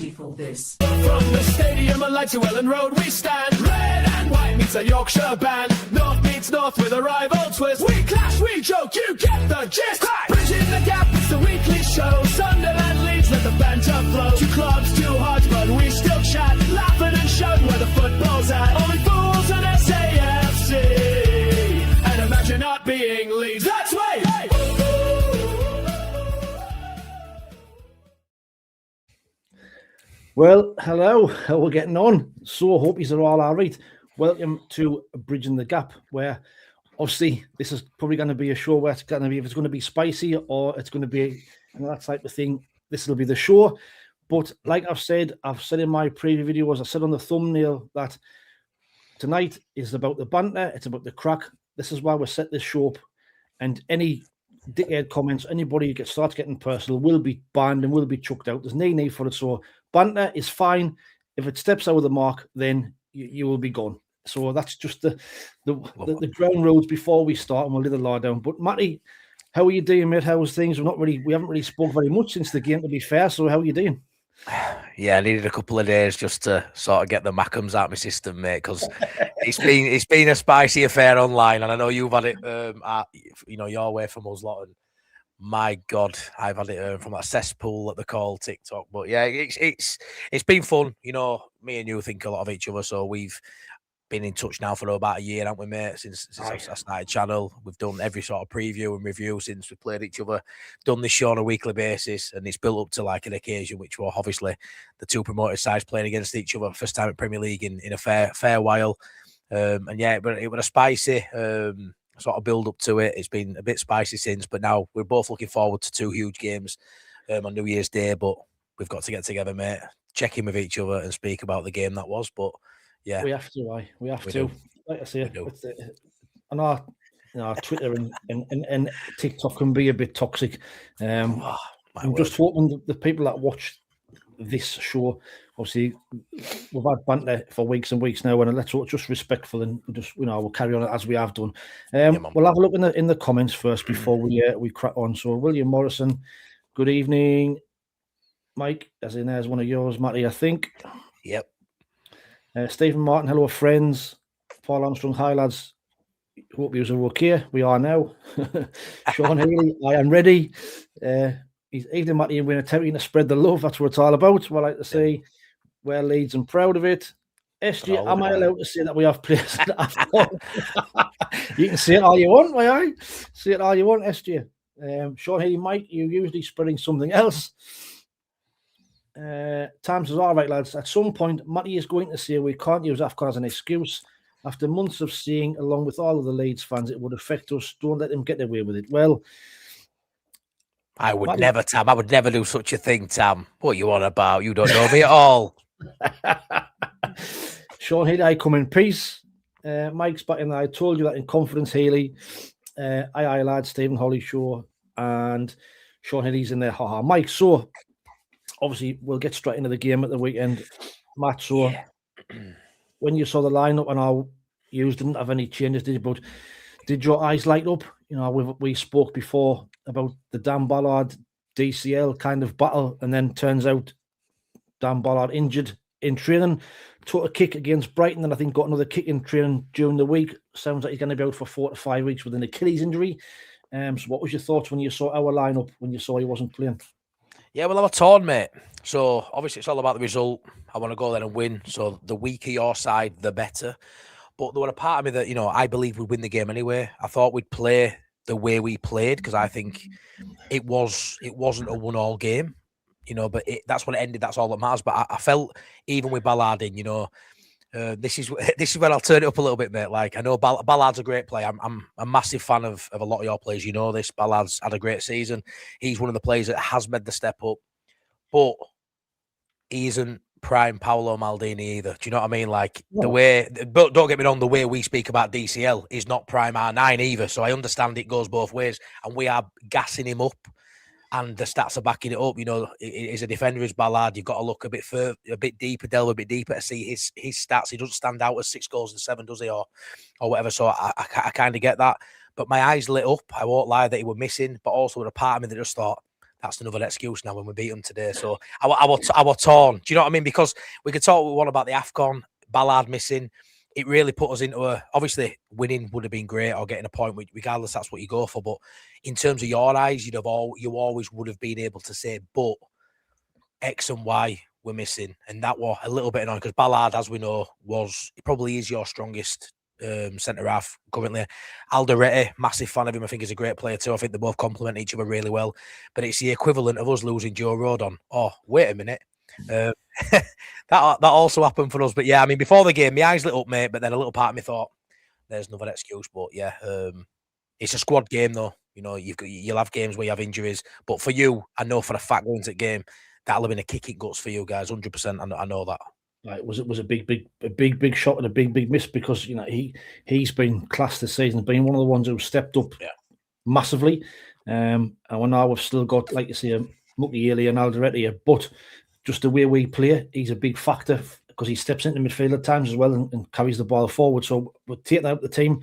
ready for this. From the stadium at to Ellen Road we stand. Red and white meets a Yorkshire band. North meets north with a rival twist. We clash, we joke, you get the gist. Bridging the gap, it's the weekly show. Sunderland Leeds, let the banter flow. Two clubs, two hearts, but we still chat. Laughing and shouting where the football's at. Only fools on SAFC. And imagine not being Leeds. That's way. Well, hello, how are we getting on? So hope you're all right. Welcome to Bridging the Gap, where obviously this is probably going to be a show where it's going to be, if it's going to be spicy or it's going to be that type of thing, this will be the show. But like I've said in my previous videos, I said on the thumbnail that tonight is about the banter, it's about the crack. This is why we set this show up, and any dickhead comments, anybody who starts getting personal will be banned and will be chucked out. There's no need for it. So banter is fine. If it steps out of the mark, then you will be gone. So that's just the ground rules before we start, and we'll lay the law down. But Matty, how are you doing, mate? How's things? We haven't really spoke very much since the game, to be fair. So how are you doing? Yeah, I needed a couple of days just to sort of get the Mackhams out of my system, mate, because it's been a spicy affair online, and I know you've had it, your way from us lot, and my God, I've had it from that cesspool that they call TikTok. But yeah, it's been fun. You know, me and you think a lot of each other, so we've been in touch now for about a year, haven't we, mate? Since I started channel, we've done every sort of preview and review since we played each other. Done this show on a weekly basis, and it's built up to like an occasion, which were obviously the two promoted sides playing against each other, first time in Premier League in a fair while. And yeah, but it was a spicy sort of build up to it. It's been a bit spicy since, but now we're both looking forward to two huge games on New Year's Day. But we've got to get together, mate, check in with each other and speak about the game that was. But yeah, we have to. We have to. Like I say, I know, Twitter and TikTok can be a bit toxic. I'm just hoping the people that watch this show, obviously, we've had banter for weeks and weeks now, and let's just respectful, and we'll carry on as we have done. We'll have a look in the comments first before we crack on. So William Morrison, good evening, Mike, as in there's one of yours, Matty, I think. Yep. Stephen Martin, hello friends. Paul Armstrong, hi lads. Hope you are okay. We are now. Sean Healy, I am ready. Evening, Matty, and we're attempting to spread the love. That's what it's all about. We like to say we're Leeds and proud of it. SG, am I allowed to say that we have players that have You can say it all you want, may I? Say it all you want, SG. Sean Healy, Mike, you're usually spreading something else. Tam says, all right, lads, at some point, Matty is going to say we can't use AFCON as an excuse. After months of seeing, along with all of the Leeds fans, it would affect us. Don't let them get away with it. Well, I would never, Tam. I would never do such a thing, Tam. What are you on about? You don't know me at all. Sean Healy, I come in peace. Mike's back in there. I told you that in confidence, Healy. Aye, lads, Stephen Holly Shaw and Sean Healy's in there. Haha. Mike, so obviously, we'll get straight into the game at the weekend. Matt, so when you saw the lineup, and how you didn't have any changes, did you? But did your eyes light up? You know, we spoke before about the Dan Ballard DCL kind of battle, and then turns out Dan Ballard injured in training, took a kick against Brighton, and I think got another kick in training during the week. Sounds like he's going to be out for 4 to 5 weeks with an Achilles injury. So what was your thoughts when you saw our lineup, when you saw he wasn't playing? Yeah, well, I'm a torn, mate. So, obviously, it's all about the result. I want to go there and win. So, the weaker your side, the better. But there was a part of me that, I believe we'd win the game anyway. I thought we'd play the way we played, because I think it wasn't a 1-1 game, but that's when it ended. That's all that matters. But I felt, even with Ballard in, this is where I'll turn it up a little bit, mate. Like, I know Ballard's a great player. I'm a massive fan of a lot of your players. You know this. Ballard's had a great season. He's one of the players that has made the step up, but he isn't prime Paolo Maldini either. Do you know what I mean? Like, the way, but don't get me wrong, the way we speak about DCL is not prime R9 either. So I understand it goes both ways, and we are gassing him up, and the stats are backing it up. As a defender, as Ballard, you've got to look a bit deeper, delve a bit deeper to see his stats. He doesn't stand out as 6 goals and 7, does he, or whatever? So I kind of get that. But my eyes lit up. I won't lie that he were missing, but also with a part of me that just thought, that's another excuse now when we beat them today. So I was torn. Do you know what I mean? Because we could talk one about the AFCON, Ballard missing. It really put us into obviously winning would have been great or getting a point, regardless that's what you go for. But in terms of your eyes, you always would have been able to say, but X and Y were missing. And that was a little bit annoying because Ballard, as we know, probably is your strongest centre half currently. Alderete, massive fan of him. I think he's a great player too. I think they both complement each other really well. But it's the equivalent of us losing Joe Rodon. Oh, wait a minute. That also happened for us. But yeah, I mean, before the game, my eyes lit up, mate. But then a little part of me thought, there's another excuse. But yeah, it's a squad game though. You know, you'll have games where you have injuries. But for you, I know for a fact going to the game, that'll have been a kick in guts for you guys, 100%. I know that. Right, it was a big shot and a big miss because you know he's been classed this season, being one of the ones who stepped up massively. And we now we've still got, like you say, Mukiele and Alderete here, but just the way we play, he's a big factor because he steps into midfield at times as well and carries the ball forward. So we'll take that out of the team.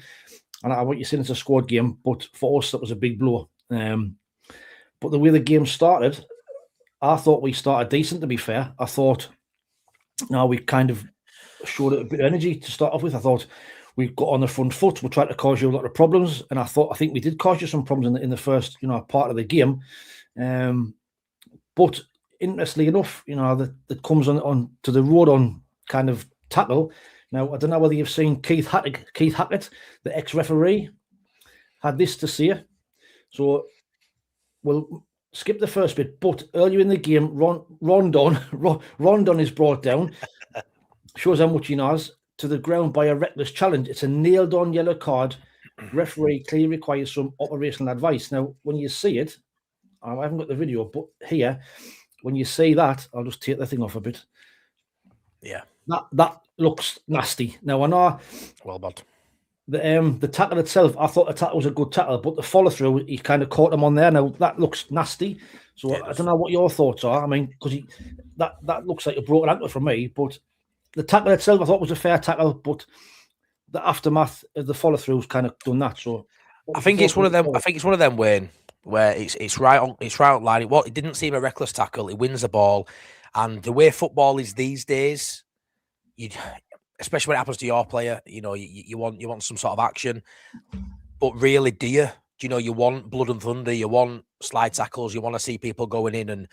And I want you saying it's a squad game, but for us that was a big blow. But the way the game started, I thought we started decent. To be fair, I thought. Now we kind of showed it a bit of energy to start off with. I thought we got on the front foot. We tried to cause you a lot of problems, and I think we did cause you some problems in the first, part of the game. But interestingly enough, that comes on to the road on kind of tackle. Now I don't know whether you've seen Keith Hackett, the ex-referee, had this to say. So we'll skip the first bit, but earlier in the game, Rondon is brought down, shows how much he knows, to the ground by a reckless challenge. It's a nailed-on yellow card. Referee clearly requires some operational advice. Now, when you see it, I haven't got the video, but here, when you see that, I'll just take the thing off a bit. Yeah. That looks nasty. Now, I know... Well bad. The tackle itself, I thought the tackle was a good tackle, but the follow through, he kind of caught him on there. Now that looks nasty. So I don't know what your thoughts are. I mean, because that looks like a broken ankle for me. But the tackle itself, I thought was a fair tackle, but the aftermath of the follow through has kind of done that. So I think it's one of them. I think it's one of them, Wayne, where it's right on line. It didn't seem a reckless tackle. He wins the ball, and the way football is these days, especially when it happens to your player, you want some sort of action. But really, do you? You want blood and thunder. You want slide tackles. You want to see people going in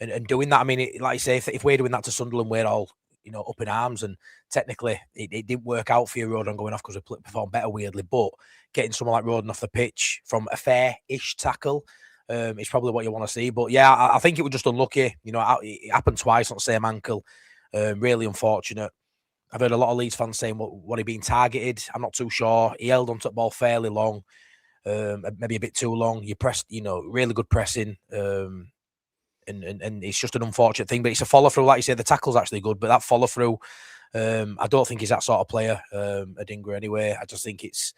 and doing that. I mean, like I say, if we're doing that to Sunderland, we're all up in arms. And technically, it didn't work out for you, Rodon, going off because we performed better weirdly. But getting someone like Rodon off the pitch from a fair-ish tackle is probably what you want to see. But yeah, I think it was just unlucky. It happened twice on the same ankle. Really unfortunate. I've heard a lot of Leeds fans saying what he been targeted. I'm not too sure. He held onto the ball fairly long, maybe a bit too long. You pressed, really good pressing, and it's just an unfortunate thing. But it's a follow through, like you said. The tackle's actually good, but that follow through, I don't think he's that sort of player, Adingra. Anyway, I just think it's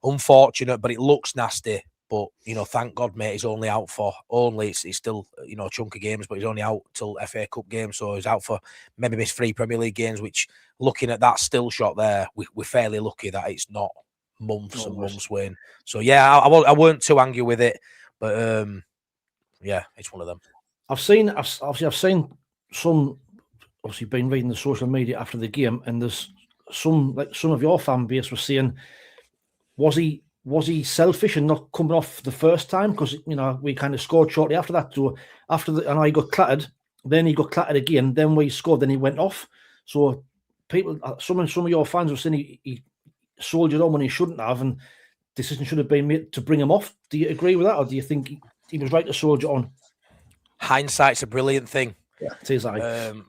unfortunate, but it looks nasty. But thank God, mate, he's only out for it's still a chunk of games, but he's only out till FA Cup games, so he's out for maybe missed 3 Premier League games. Which, looking at that still shot there, we're fairly lucky that it's not months and months, Wayne. So yeah, I weren't too angry with it, but yeah, it's one of them. I've seen some. Obviously, been reading the social media after the game, and there's some of your fan base was saying, was he selfish and not coming off the first time? Because we kind of scored shortly after that. So and I got clattered, then he got clattered again. Then we scored, then he went off. So people, some of your fans were saying he soldiered on when he shouldn't have, and decision should have been made to bring him off. Do you agree with that, or do you think he was right to soldier on? Hindsight's a brilliant thing. Yeah, it is.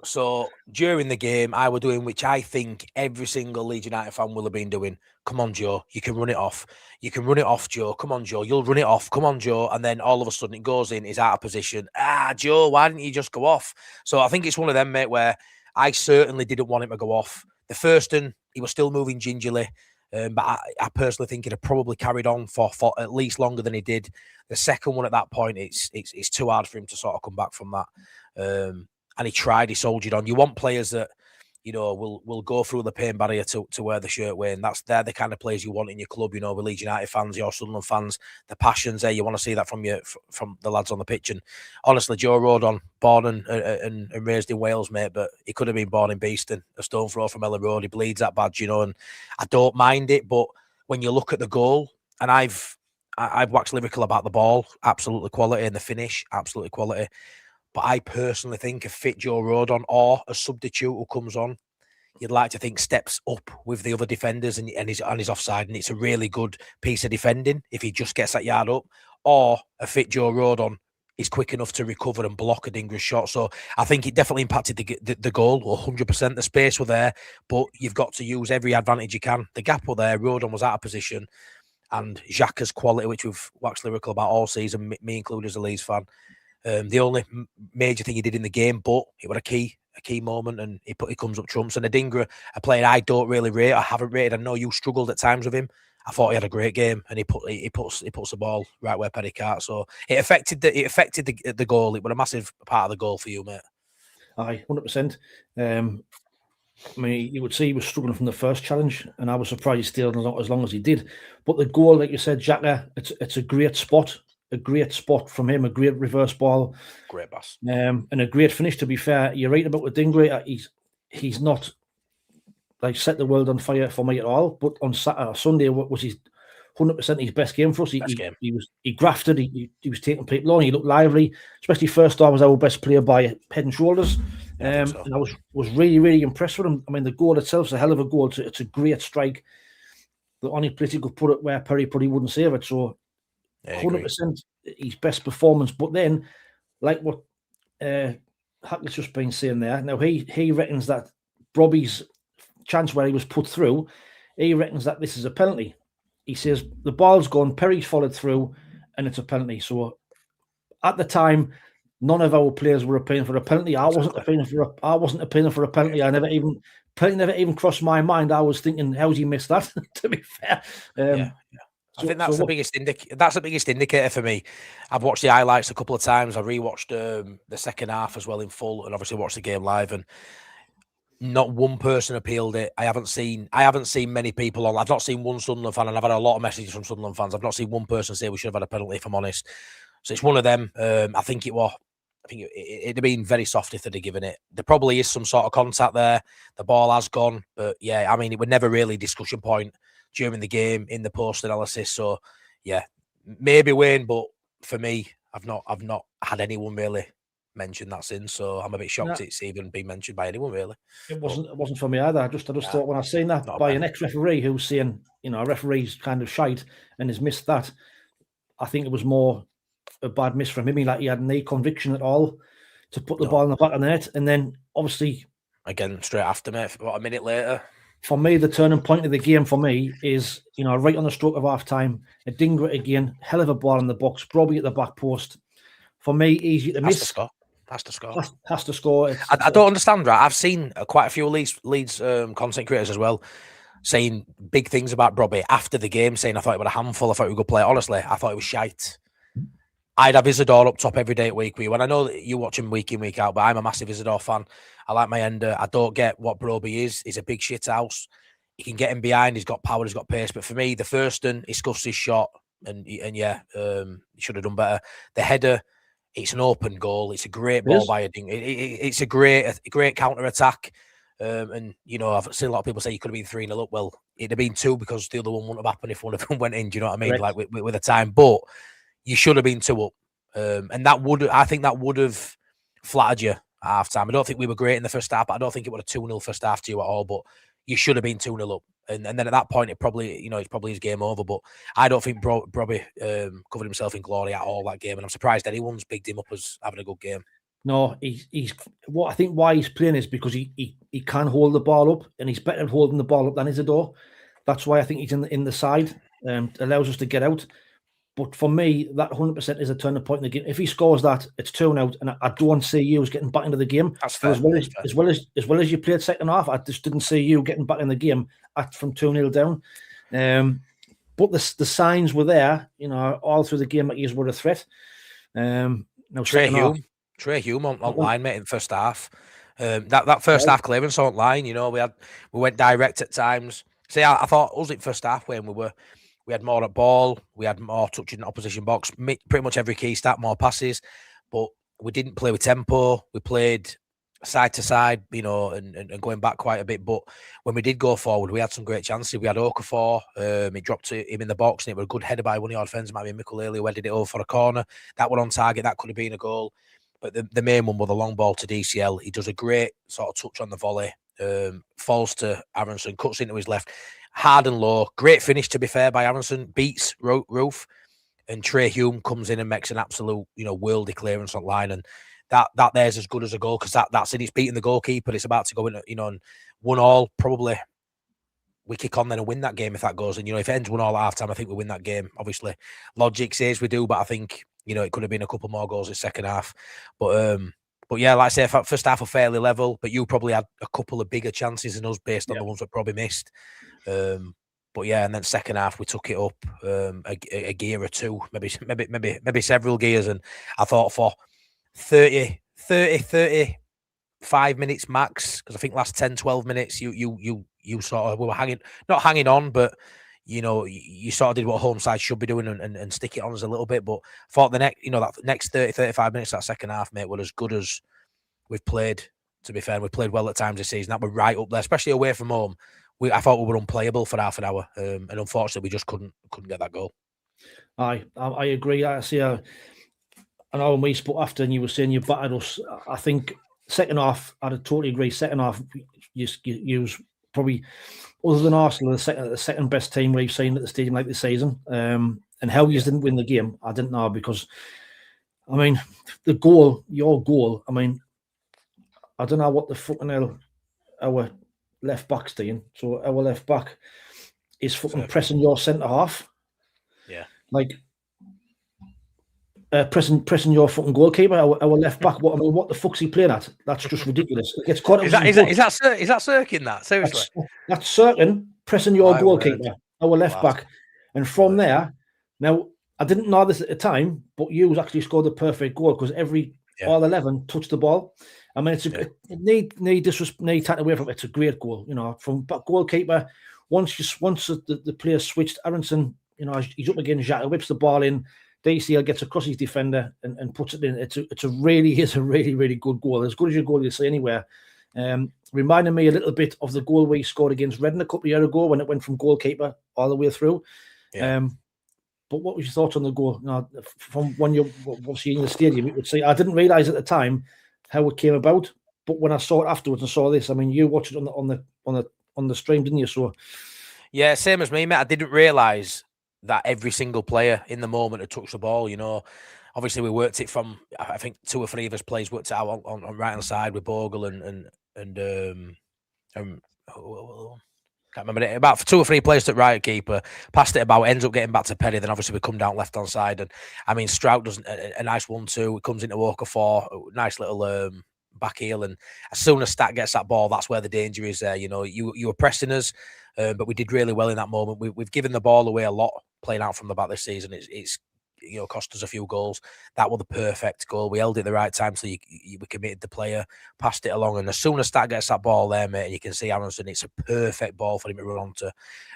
So during the game, I were doing, which I think every single Leeds United fan will have been doing. Come on, Joe, you can run it off. You can run it off, Joe. Come on, Joe, you'll run it off. Come on, Joe. And then all of a sudden it goes in, he's out of position. Joe, why didn't you just go off? So I think it's one of them, mate, where I certainly didn't want him to go off. The first one, he was still moving gingerly. But I personally think he'd have probably carried on for at least longer than he did. The second one at that point, it's too hard for him to sort of come back from that. And he tried, he soldiered on. You want players that, will go through the pain barrier to wear the shirt, Wayne. They're the kind of players you want in your club, with Leeds United fans, your Sunderland fans, the passion's there. You want to see that from the lads on the pitch. And honestly, Joe Rodon, born and raised in Wales, mate, but he could have been born in Beeston, a stone throw from Ellen Road. He bleeds that badge, and I don't mind it. But when you look at the goal, and I've waxed lyrical about the ball, absolutely quality, and the finish, absolutely quality. But I personally think a fit Joe Rodon or a substitute who comes on, you'd like to think steps up with the other defenders and he's offside, and it's a really good piece of defending if he just gets that yard up. Or a fit Joe Rodon is quick enough to recover and block a dangerous shot. So I think it definitely impacted the goal 100%. The space were there, but you've got to use every advantage you can. The gap were there. Rodon was out of position, and Xhaka's quality, which we've waxed lyrical about all season, me included as a Leeds fan. The only major thing he did in the game, but it was a key moment, and he comes up trumps. And Adingra, a player I don't really rate, I haven't rated. I know you struggled at times with him. I thought he had a great game, and he puts the ball right where Perry can't. So it affected the goal. It was a massive part of the goal for you, mate. Aye, 100%. You would say he was struggling from the first challenge, and I was surprised he stayed as long as he did. But the goal, like you said, Xhaka, it's a great spot. A great spot from him, a great reverse ball. Great pass. And a great finish, to be fair. You're right about Adingra. He's not set the world on fire for me at all. But on Sunday was his 100% his best game for us. He grafted, he was taking people on, he looked lively. Especially first half was our best player by head and shoulders. And I was really, really impressed with him. I mean, the goal itself is a hell of a goal. It's a great strike. The only place he could put it where Perry probably wouldn't save it. So 100% his best performance. But then, like what Hackle's just been saying there, now he reckons that Robbie's chance where he was put through, he reckons that this is a penalty. He says the ball's gone, Perry's followed through, and it's a penalty. So at the time, none of our players were appealing for a penalty. I wasn't appealing for a penalty. Penalty never even crossed my mind. I was thinking, how's he missed that? To be fair. I think that's the biggest indicator for me. I've watched the highlights a couple of times. I rewatched the second half as well in full, and obviously watched the game live. And not one person appealed it. I haven't seen many people on. I've not seen one Sunderland fan, and I've had a lot of messages from Sunderland fans. I've not seen one person say we should have had a penalty, if I'm honest. So it's one of them. I think it'd have been very soft if they'd have given it. There probably is some sort of contact there. The ball has gone, but yeah, I mean, it was never really a discussion point during the game in the post analysis. So yeah, maybe Wayne, but for me, I've not had anyone really mention that since. So I'm a bit shocked it's even been mentioned by anyone really. It wasn't for me either. I just thought when I seen that by an ex-referee who's saying, a referee's kind of shite and has missed that, I think it was more a bad miss from him. He had no conviction at all to put the ball in the back of the net, and then obviously again straight after, mate, about a minute later. For me, the turning point of the game for me is, right on the stroke of half time, Adingra again, hell of a ball in the box, probably at the back post. For me, easy to miss. Has to score. Has to score. I don't understand, right? I've seen quite a few Leeds content creators as well saying big things about Brobby after the game, saying I thought it was a handful, I thought he was a good player. Honestly, I thought it was shite. I'd have Isidore up top every day at week with you. And I know that you watch him week in, week out, but I'm a massive Isidore fan. I like my ender. I don't get what Broby is. He's a big shit house. He can get him behind. He's got power. He's got pace. But for me, the first one, he scuffs his shot. He should have done better. The header, it's an open goal. It's a great ball by a ding. It's a great counter-attack. And, I've seen a lot of people say you could have been 3-0 up. Well, it'd have been 2 because the other one wouldn't have happened if one of them went in. Do you know what I mean? Right. Like with the time. But you should have been 2 up. And I think that would have flattered you at half time. I don't think we were great in the first half, but I don't think it would have 2-0 first half to you at all. But you should have been 2-0 up. And then at that point, it's probably his game over. But I don't think Brobby covered himself in glory at all that game. And I'm surprised anyone's bigged him up as having a good game. No, he's what I think why he's playing is because he can hold the ball up, and he's better at holding the ball up than Isidore. That's why I think he's in the side. Allows us to get out. But for me, that 100% is a turning point in the game. If he scores that, it's 2-0, and I don't see you as getting back into the game. That's fair. As well as you played second half, I just didn't see you getting back in the game from 2-0 down. But the signs were there, all through the game that you were a threat. Trey Hume on line, mate, in the first half. That first half clearance online, we went direct at times. See, I thought us at first half when we had more at ball, we had more touching the opposition box, pretty much every key stat, more passes, but we didn't play with tempo. We played side to side, and going back quite a bit. But when we did go forward, we had some great chances. We had Okafor, he dropped him in the box, and it was a good header by one of our defenders, might be Mikel Early, who headed it over for a corner. That one on target, that could have been a goal. But the main one was the long ball to DCL. He does a great sort of touch on the volley, falls to Aronson, cuts into his left, hard and low. Great finish, to be fair, by Aronson, beats Roof, and Trey Hume comes in and makes an absolute, worldy clearance on line. And that there's as good as a goal, because that's it. It's beating the goalkeeper. It's about to go in, and 1-1. Probably we kick on then and win that game if that goes. And, if it ends 1-1 at half time, I think we win that game. Obviously, logic says we do, but I think, it could have been a couple more goals in second half. But yeah, like I say, first half were fairly level, but you probably had a couple of bigger chances than us based on the ones that probably missed. But yeah, and then second half we took it up a gear or two, maybe several gears, and I thought for 35 minutes max, because I think last 10-12 minutes you sort of, we were not hanging on, but you sort of did what home side should be doing and stick it on us a little bit. But I thought that next 30-35 minutes that second half, mate, were as good as we've played. To be fair, we played well at times this season. That were right up there, especially away from home. I thought we were unplayable for half an hour, and unfortunately we just couldn't get that goal. I agree. I see. I know when we spoke after, and you were saying you battered us. I think second half, I'd totally agree. Second half, you was probably, other than Arsenal, the second best team we've seen at the stadium like this season. And how you didn't win the game, I didn't know, because, your goal, I don't know what the fucking hell our left back's doing. So our left back is fucking pressing your centre half. Yeah. Like, pressing your fucking goalkeeper, our left back. What the fuck's he playing at? That's just ridiculous. It gets caught. Is that Sirkin? That seriously? That's Sirkin pressing your goalkeeper, our left back, and from there. Now, I didn't know this at the time, but you actually scored the perfect goal, because all 11 touched the ball. It's need taken away from it. It's a great goal, from goalkeeper. Once the player switched, Aronson, he's up against Xhaka, whips the ball in. DCL gets across his defender and puts it in. It's a really good goal. As good as your goal you see anywhere. Reminded me a little bit of the goal we scored against Reading a couple of years ago, when it went from goalkeeper all the way through. Yeah. But what was your thoughts on the goal? From when you're obviously in the stadium, you would say, I didn't realise at the time how it came about, but when I saw it afterwards and saw this, you watched it on the stream, didn't you? So yeah, same as me, mate. I didn't realise that every single player in the moment had touched the ball. Obviously we worked it from, I think 2 or 3 of us players worked it out on right hand side with Bogle and can't remember it. About 2 or 3 players took right keeper, passed it about, ends up getting back to Perry. Then obviously we come down left hand side, and Strout does a nice 1-2. It comes into Okafor, nice little back heel, and as soon as Stat gets that ball, that's where the danger is there. You were pressing us, but we did really well in that moment. We've given the ball away a lot playing out from the back this season. It's cost us a few goals. That was the perfect goal. We held it at the right time, so we committed the player, passed it along, and as soon as Stat gets that ball there, mate, and you can see Aronson, it's a perfect ball for him to run onto.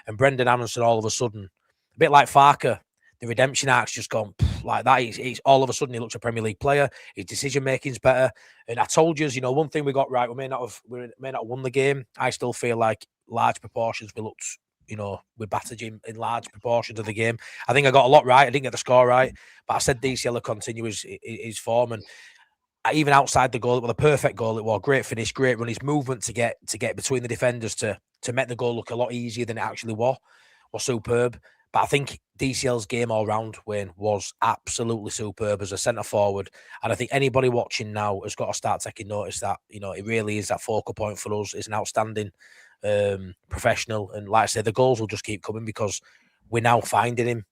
And Brendan Aronson, all of a sudden, a bit like Farker, the redemption arc's just gone like that. He's all of a sudden he looks a Premier League player. His decision making's better. And I told you, one thing we got right. We may not have won the game. I still feel like large proportions we looked, we battered him in large proportions of the game. I think I got a lot right. I didn't get the score right, but I said DCL will continue his form, and even outside the goal, it was a perfect goal. It was a great finish, great run. His movement to get between the defenders to make the goal look a lot easier than it actually was superb. But I think DCL's game all round, Wayne, was absolutely superb as a centre forward. And I think anybody watching now has got to start taking notice that, it really is that focal point for us. It's an outstanding professional. And like I said, the goals will just keep coming because we're now finding him.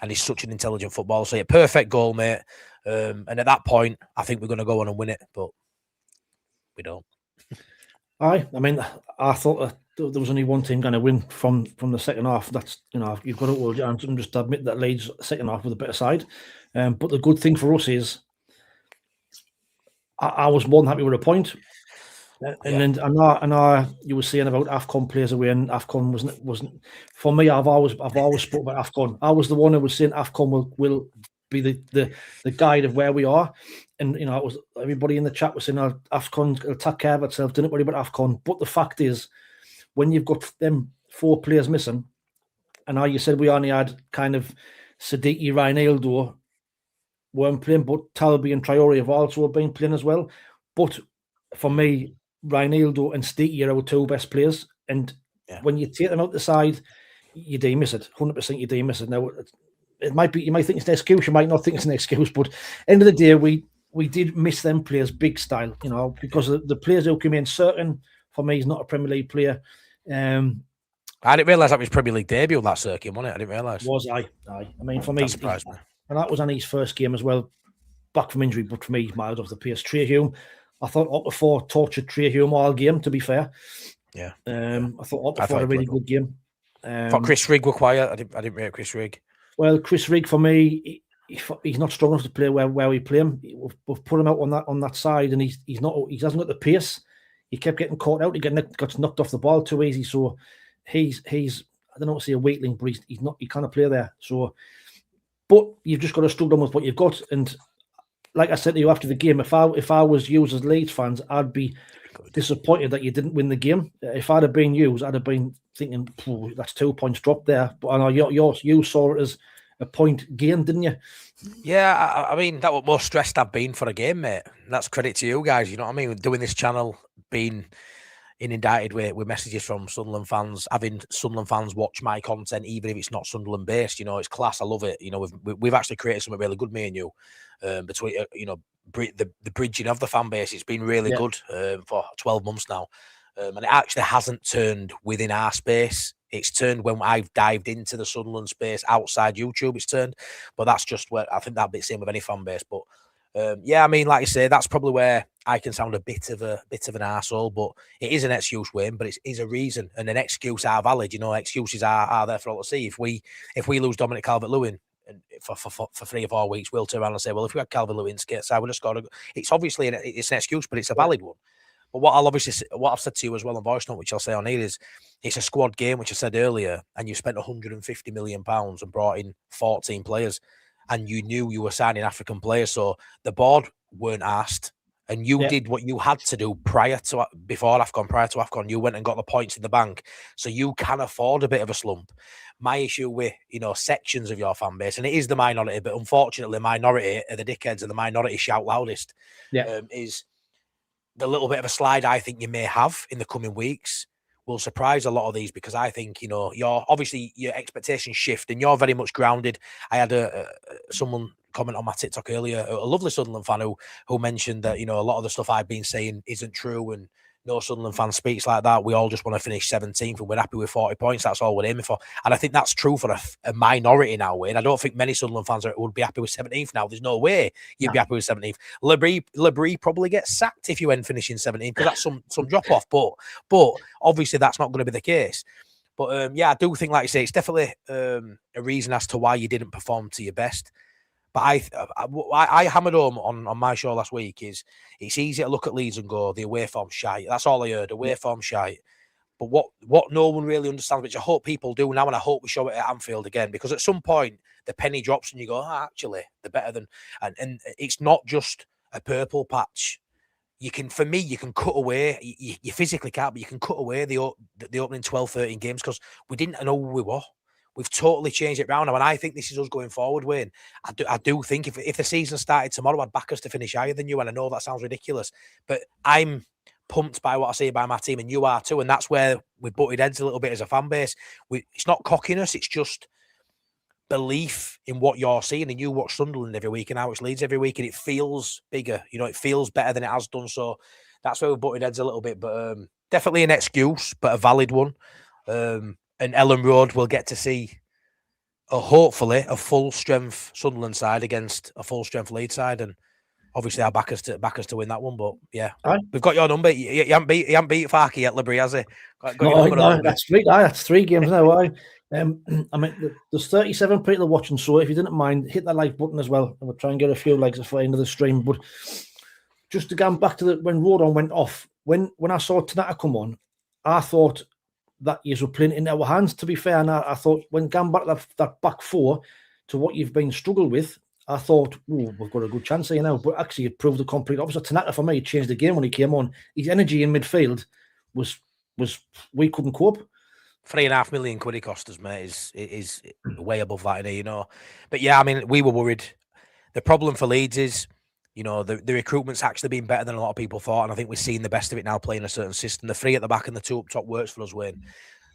And he's such an intelligent footballer. So, perfect goal, mate. And at that point, I think we're going to go on and win it. But we don't. I thought there was only one team going to win from the second half. That's, you've got to hold your hands and just admit that Leeds second half with a better side. But the good thing for us is I was more than happy with a point. And then I know you were saying about AFCON players away, and AFCON wasn't for me. I've always spoke about AFCON. I was the one who was saying AFCON will be the guide of where we are. And you know, it was everybody in the chat was saying, "Oh, AFCON will take care of itself. Don't worry about AFCON." But the fact is, when you've got them 4 players missing, and now you said we only had kind of Siddiqui, Reinildo weren't playing, but Talby and Traore have also been playing as well. But for me, Reinildo and Siddiqui are our 2 best players, and when you take them out the side, you do miss it. 100%, you do miss it. Now, it might be, you might think it's an excuse, you might not think it's an excuse, but end of the day, we did miss them players big style, you know, because the players who came in, certain for me, is not a Premier League player. I didn't realise that was Premier League debut on that circuit, wasn't it? I didn't realise. Was I? mean, for me, that surprised me. And that was on his first game as well, back from injury, but for me, he's miles off the pace. Trey Hume, I thought Okafor tortured Trey Hume all game, to be fair. Yeah. I thought Okafor had a really good game. I thought Chris Rigg were quiet. I didn't rate Chris Rigg. Well, Chris Rigg, for me, he's not strong enough to play where we play him. We've put him out on that side, and he hasn't got the pace. He kept getting caught out. He got knocked off the ball too easy. So he's I don't know what to say, a weakling, but he's not. He can't play there. So, but you've just got to struggle with what you've got. And like I said to you after the game, if I was you as Leeds fans, I'd be disappointed that you didn't win the game. If I'd have been you, I'd have been thinking, that's 2 points dropped there. But I know you saw it as a point gain, didn't you? Yeah, I mean, that was more stressed I've been for a game, mate. That's credit to you guys, you know what I mean? Doing this channel, being inundated with messages from Sunderland fans, having Sunderland fans watch my content, even if it's not Sunderland based, you know, it's class. I love it. You know, we've actually created something really good, me and you, between, you know, the bridging of the fan base. It's been really good for 12 months now. And it actually hasn't turned within our space. It's turned when I've dived into the Sunderland space outside YouTube. It's turned, but that's just where I think that'd be the same with any fan base. But yeah, I mean, like you say, that's probably where I can sound a bit of an arsehole, but it is an excuse win, but it is a reason, and an excuse are valid. You know, excuses are there for all to see. If we lose Dominic Calvert-Lewin for 3 or 4 weeks, we'll turn around and say, well, if we had Calvert-Lewin skate side, we'll just got to. It's obviously it's an excuse, but it's a valid one. But what I've said to you as well on voice note, which I'll say on here, is it's a squad game, which I said earlier, and you spent £150 million and brought in 14 players, and you knew you were signing African players, so the board weren't asked, and you did what you had to do prior to AFCON. You went and got the points in the bank, so you can afford a bit of a slump. My issue with, you know, sections of your fan base, and it is the minority, but unfortunately, minority are the dickheads, and the minority shout loudest. Is the little bit of a slide I think you may have in the coming weeks will surprise a lot of these, because I think, you know, your expectations shift and you're very much grounded. I had someone comment on my TikTok earlier, a lovely Sunderland fan who mentioned that, you know, a lot of the stuff I've been saying isn't true, and no Sunderland fan speaks like that. We all just want to finish 17th and we're happy with 40 points. That's all we're aiming for. And I think that's true for a minority now, Wayne. I don't think many Sunderland fans would be happy with 17th now. There's no way you'd be happy with 17th. Labrie probably gets sacked if you end finishing 17th, because that's some drop-off. But obviously that's not going to be the case. But yeah, I do think, like you say, it's definitely a reason as to why you didn't perform to your best. But I hammered home on my show last week is it's easy to look at Leeds and go, the away form shite. That's all I heard, away form shite. But what no one really understands, which I hope people do now, and I hope we show it at Anfield again, because at some point the penny drops and you go, actually, they're better than... And it's not just a purple patch. You can cut away, you physically can't, but you can cut away the opening 12, 13 games, because we didn't know who we were. We've totally changed it around now, and I think this is us going forward, Wayne. I do think if the season started tomorrow, I'd back us to finish higher than you, and I know that sounds ridiculous, but I'm pumped by what I see by my team, and you are too, and that's where we butted heads a little bit as a fan base. It's not cockiness, it's just belief in what you're seeing, and you watch Sunderland every week, and now it's Leeds every week, and it feels bigger, you know, it feels better than it has done, so that's where we butted heads a little bit, but definitely an excuse, but a valid one. And Ellen Road will get to see, hopefully, a full-strength Sunderland side against a full-strength Leeds side, and obviously I'll back us to win that one. But yeah, we've got your number. You haven't beat Farke yet, Labrie, has he? No, that's 3 games now. I mean, there's 37 people watching, so if you didn't mind, hit that like button as well, and we'll try and get a few likes before the end of the stream. But just to go back to when Rodon went off, when I saw Tanaka come on, I thought that you were playing in our hands, to be fair. And I thought when going back that back four to what you've been struggled with, I thought, oh, we've got a good chance here now. But actually, it proved the complete opposite. Tanaka, for me, changed the game when he came on. His energy in midfield was we couldn't cope. £3.5 million he cost us, mate, is way above that, you know. But yeah, I mean, we were worried. The problem for Leeds is, you know, the recruitment's actually been better than a lot of people thought, and I think we're seeing the best of it now playing a certain system. The three at the back and the two up top works for us, Wayne.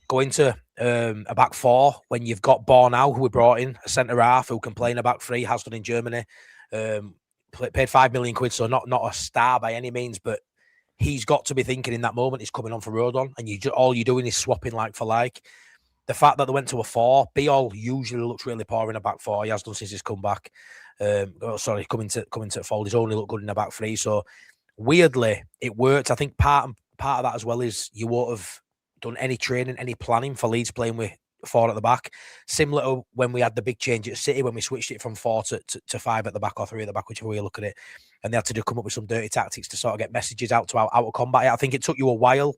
Going to a back four when you've got Bornau, who we brought in, a centre half who can play in a back three, has done in Germany, paid £5 million, so not a star by any means, but he's got to be thinking in that moment he's coming on for Rodon, and all you're doing is swapping like for like. The fact that they went to a four, Biol usually looks really poor in a back four. He has done since he's come back. Coming to fold, he's only looked good in a back three. So weirdly, it worked. I think part of that as well is you won't have done any training, any planning for Leeds playing with four at the back. Similar to when we had the big change at City, when we switched it from 4 to 5 at the back or 3 at the back, whichever way you look at it. And they had to come up with some dirty tactics to sort of get messages out to combat it. I think it took you a while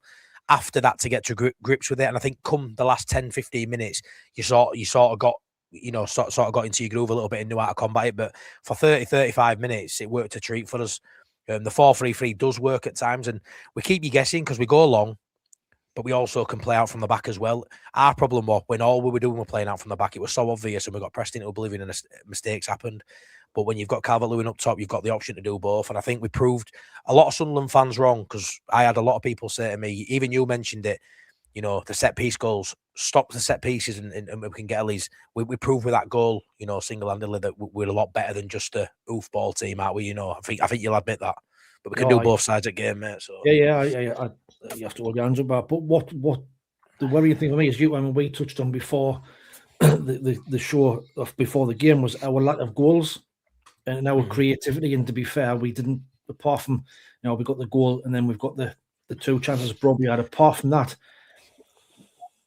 after that to get to grips with it. And I think come the last 10, 15 minutes, you sort of got, you know, sort of got into your groove a little bit and knew how to combat it. But for 30, 35 minutes, it worked a treat for us. The 4-3-3 does work at times, and we keep you guessing because we go long, but we also can play out from the back as well. Our problem was when all we were doing was playing out from the back, it was so obvious and we got pressed into oblivion and mistakes happened. But when you've got Calvert-Lewin up top, you've got the option to do both. And I think we proved a lot of Sunderland fans wrong, because I had a lot of people say to me, even you mentioned it, you know, the set-piece goals, stop the set pieces and we can get at least. We proved with that goal, you know, single-handedly that we're a lot better than just a oofball team, aren't we? You know, I think you'll admit that. But we can do both sides of the game, mate. So Yeah. You have to hold your hands up about. But what the worrying thing for me is we touched on before the show before the game was our lack of goals and our creativity. And to be fair, we didn't, apart from, you know, we got the goal and then we've got the two chances Broby had. Apart from that,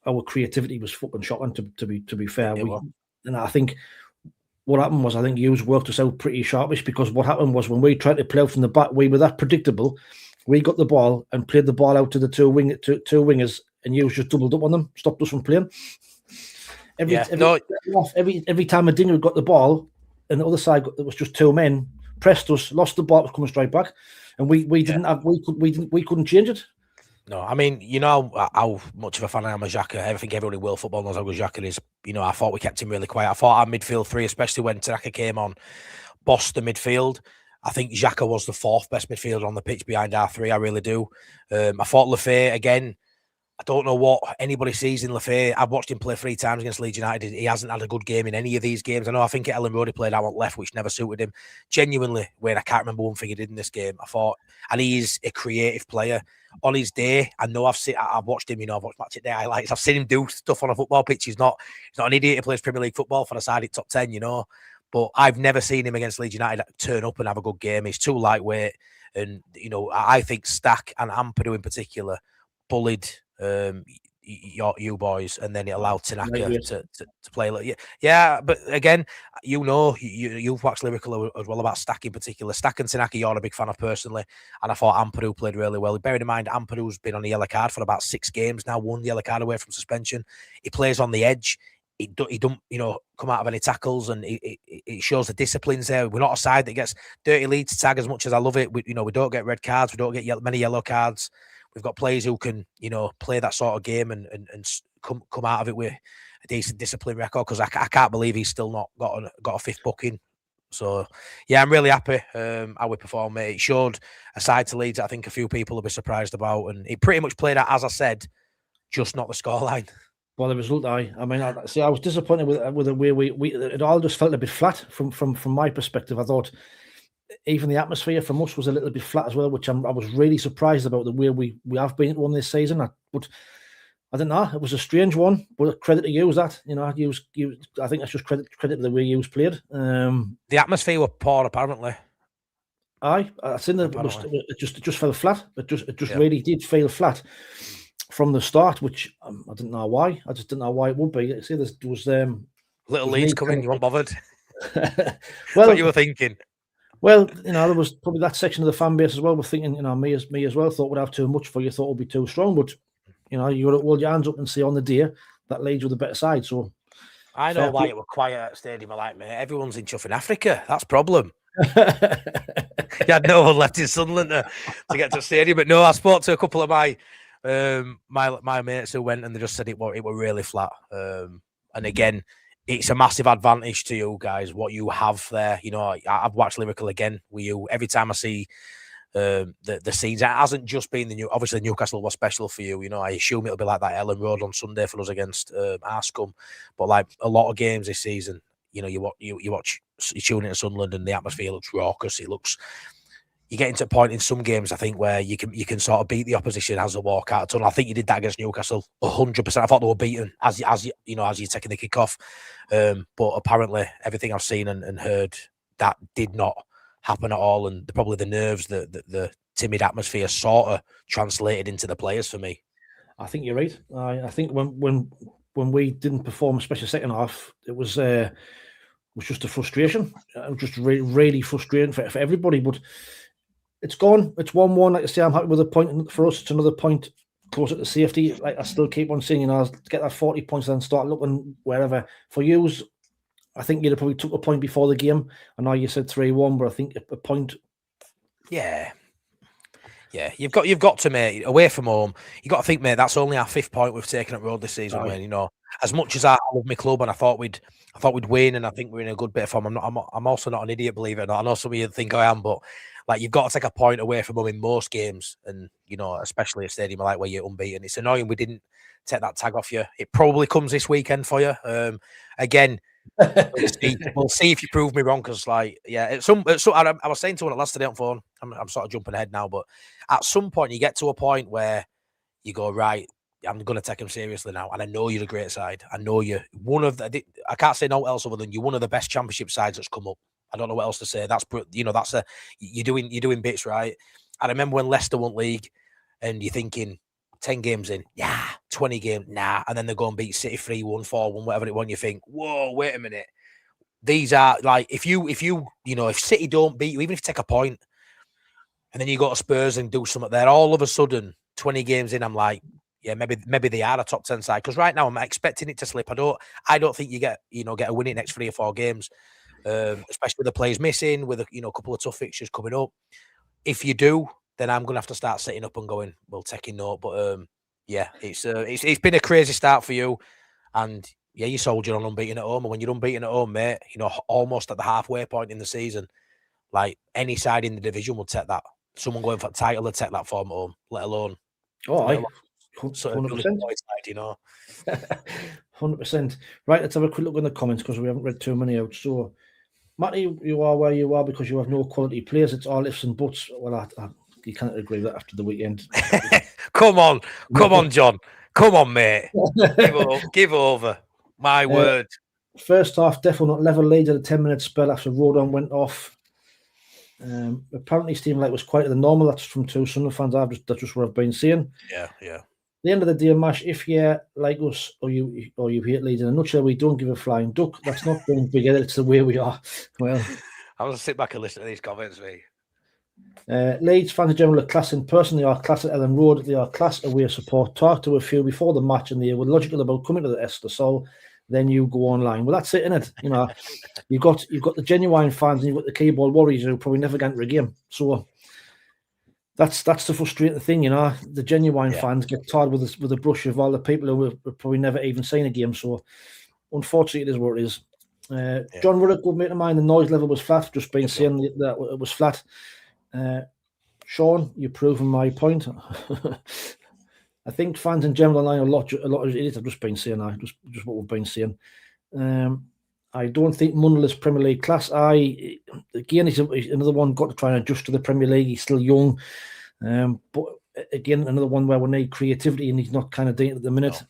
our creativity was fucking shocking. To be fair, and I think what happened was, I think Hughes worked us out pretty sharpish, because what happened was when we tried to play out from the back, we were that predictable. We got the ball and played the ball out to the two wingers, and Hughes just doubled up on them, stopped us from playing. Every time Adinho got the ball, and the other side there was just two men, pressed us, lost the ball, was coming straight back, and we couldn't change it. No, I mean, you know how much of a fan I am of Xhaka. I think everyone in world football knows how good Xhaka is. You know, I thought we kept him really quiet. I thought our midfield three, especially when Tanaka came on, bossed the midfield. I think Xhaka was the fourth best midfielder on the pitch behind our three. I really do. I thought Lefebvre, again, I don't know what anybody sees in Lefebvre. I've watched him play 3 times against Leeds United. He hasn't had a good game in any of these games. I think Ellen Road played out on left, which never suited him. Genuinely, Wayne, I can't remember one thing he did in this game. I thought, and he is a creative player. On his day, I know I've watched him, you know, I've watched Match Day highlights. I've seen him do stuff on a football pitch. He's not an idiot. He plays Premier League football for the side at top 10, you know. But I've never seen him against Leeds United turn up and have a good game. He's too lightweight. And, you know, I think Stack and Ampadu in particular bullied you boys, and then it allowed Tanaka to play. Yeah, but again, you know, you've waxed lyrical as well about Stack in particular. Stack and Tanaka, you're a big fan of personally, and I thought Ampadu played really well. Bearing in mind, Ampadu's been on a yellow card for about 6 games now, 1 yellow card away from suspension. He plays on the edge. He don't, you know, come out of any tackles, and it shows the disciplines there. We're not a side that gets dirty leads to tag as much as I love it. We don't get red cards. We don't get many yellow cards. We've got players who can, you know, play that sort of game and come out of it with a decent discipline record, because I can't believe he's still not got a 5th booking. So, yeah, I'm really happy how we performed, mate. It showed a side to Leeds that I think a few people will be surprised about, and it pretty much played out as I said, just not the scoreline. Well, the result, I was disappointed with the way we it all just felt a bit flat from my perspective. I thought even the atmosphere from us was a little bit flat as well, which I was really surprised about, the way we have been at one this season. But I don't know, it was a strange one. But credit to you, that, you know, I think that's just credit to the way you played. The atmosphere were poor, apparently. I seen it just fell flat. It just really did feel flat from the start, which I didn't know why. I just didn't know why it would be. See, there was little Leeds coming. You weren't bothered. Well, what you were thinking. Well, there was probably that section of the fan base as well. We're thinking, me as well, thought we'd have too much for you, thought we'd be too strong. But, you got to hold your hands up and say on the day that Leeds were the better side. So I know why it was quiet at stadium. I like, mate, everyone's in chuff in Africa. That's problem. You had no one left in Sunderland to get to the stadium. But no, I spoke to a couple of my mates who went and they just said it were really flat. And again, it's a massive advantage to you guys what you have there. I've watched Liverpool again with you every time I see the scenes. It hasn't just been obviously Newcastle was special for you. I assume it'll be like that Ellen Road on Sunday for us against Arscombe. But like a lot of games this season, you tune into Sunderland and the atmosphere looks raucous. You get into a point in some games, I think, where you can sort of beat the opposition as a walk out of tunnel. I think you did that against Newcastle 100%. I thought they were beaten as you're taking the kick off. But apparently, everything I've seen and heard, that did not happen at all. And probably the nerves, the timid atmosphere sort of translated into the players for me. I think you're right. I think when we didn't perform, especially second half, it was just a frustration. It was just really frustrating for everybody. But it's gone. It's 1-1. Like I say, I'm happy with a point. For us, it's another point closer to safety. Like I still keep on saying, I'll get that 40 points and then start looking wherever. For you, I think you'd have probably took a point before the game. I know you said 3-1, but I think a point. Yeah. Yeah, you've got to, mate, away from home. You got to think, mate, that's only our 5th point we've taken at road this season. Right. As much as I love my club and I thought we'd win, and I think we're in a good bit of form. I'm also not an idiot, believe it or not. I know some of you think I am, but like you've got to take a point away from home in most games, and especially a stadium like where you're unbeaten. It's annoying we didn't take that tag off you. It probably comes this weekend for you. Again. We'll see if you prove me wrong, because I was saying to one last today on phone. I'm sort of jumping ahead now, but at some point you get to a point where you go, right, I'm going to take them seriously now, and I know you're a great side. I know you're one of the. I can't say no else other than you're one of the best Championship sides that's come up. I don't know what else to say. You're doing bits right. I remember when Leicester won league, and you're thinking 10 games in, 20 games, nah. And then they go and beat City 3-1, 4-1, whatever it was. You think, whoa, wait a minute. These are like, if City don't beat you, even if you take a point, and then you go to Spurs and do something there, all of a sudden, 20 games in, I'm like, yeah, maybe they are a top 10 side. Because right now I'm expecting it to slip. I don't think you get a win in the next 3 or 4 games, especially with the players missing, with a couple of tough fixtures coming up. If you do, then I'm going to have to start setting up and going, well, taking note. But it's been a crazy start for you. And yeah, you soldier on unbeaten at home. And when you're unbeaten at home, mate, almost at the halfway point in the season, like any side in the division will take that. Someone going for the title will take that form at home, let alone. Oh, 100%. 100%. Right, let's have a quick look in the comments because we haven't read too many out. So, Matty, you are where you are because you have no quality players. It's all ifs and buts. Well, you can't agree with that after the weekend. Come on, John. Come on, mate. Give over. My word. First half, definitely not level. Leeds at a 10-minute spell after Rodon went off. Apparently, Stephen Light was quite the normal. That's from 2 Sunderland fans. That's just what I've been saying. Yeah. The end of the day, Mash, if you're like us or you hate Leeds, in a nutshell, we don't give a flying duck. That's not being bigger. It's the way we are. Well, I'm going to sit back and listen to these comments, mate. Leeds fans in general are class in person. They are class at Ellen Road. They are class away support. Talk to a few before the match, and they were logical about coming to the Esther Sol. Then you go online. Well, that's it, isn't it? You've got the genuine fans, and you've got the keyboard warriors who probably never get into a game. So that's the frustrating thing, The genuine fans get tired with the brush of all the people who have probably never even seen a game. So unfortunately, it is what it is. John Ruddock, good mate of mine, the noise level was flat. Just been saying that it was flat. Sean, you're proving my point. I think fans in general online a lot of idiots. I've just been saying just what we've been saying. I don't think Mundell is Premier League class. Again, he's another one got to try and adjust to the Premier League. He's still young, but again, another one where we need creativity, and he's not kind of doing it at the minute.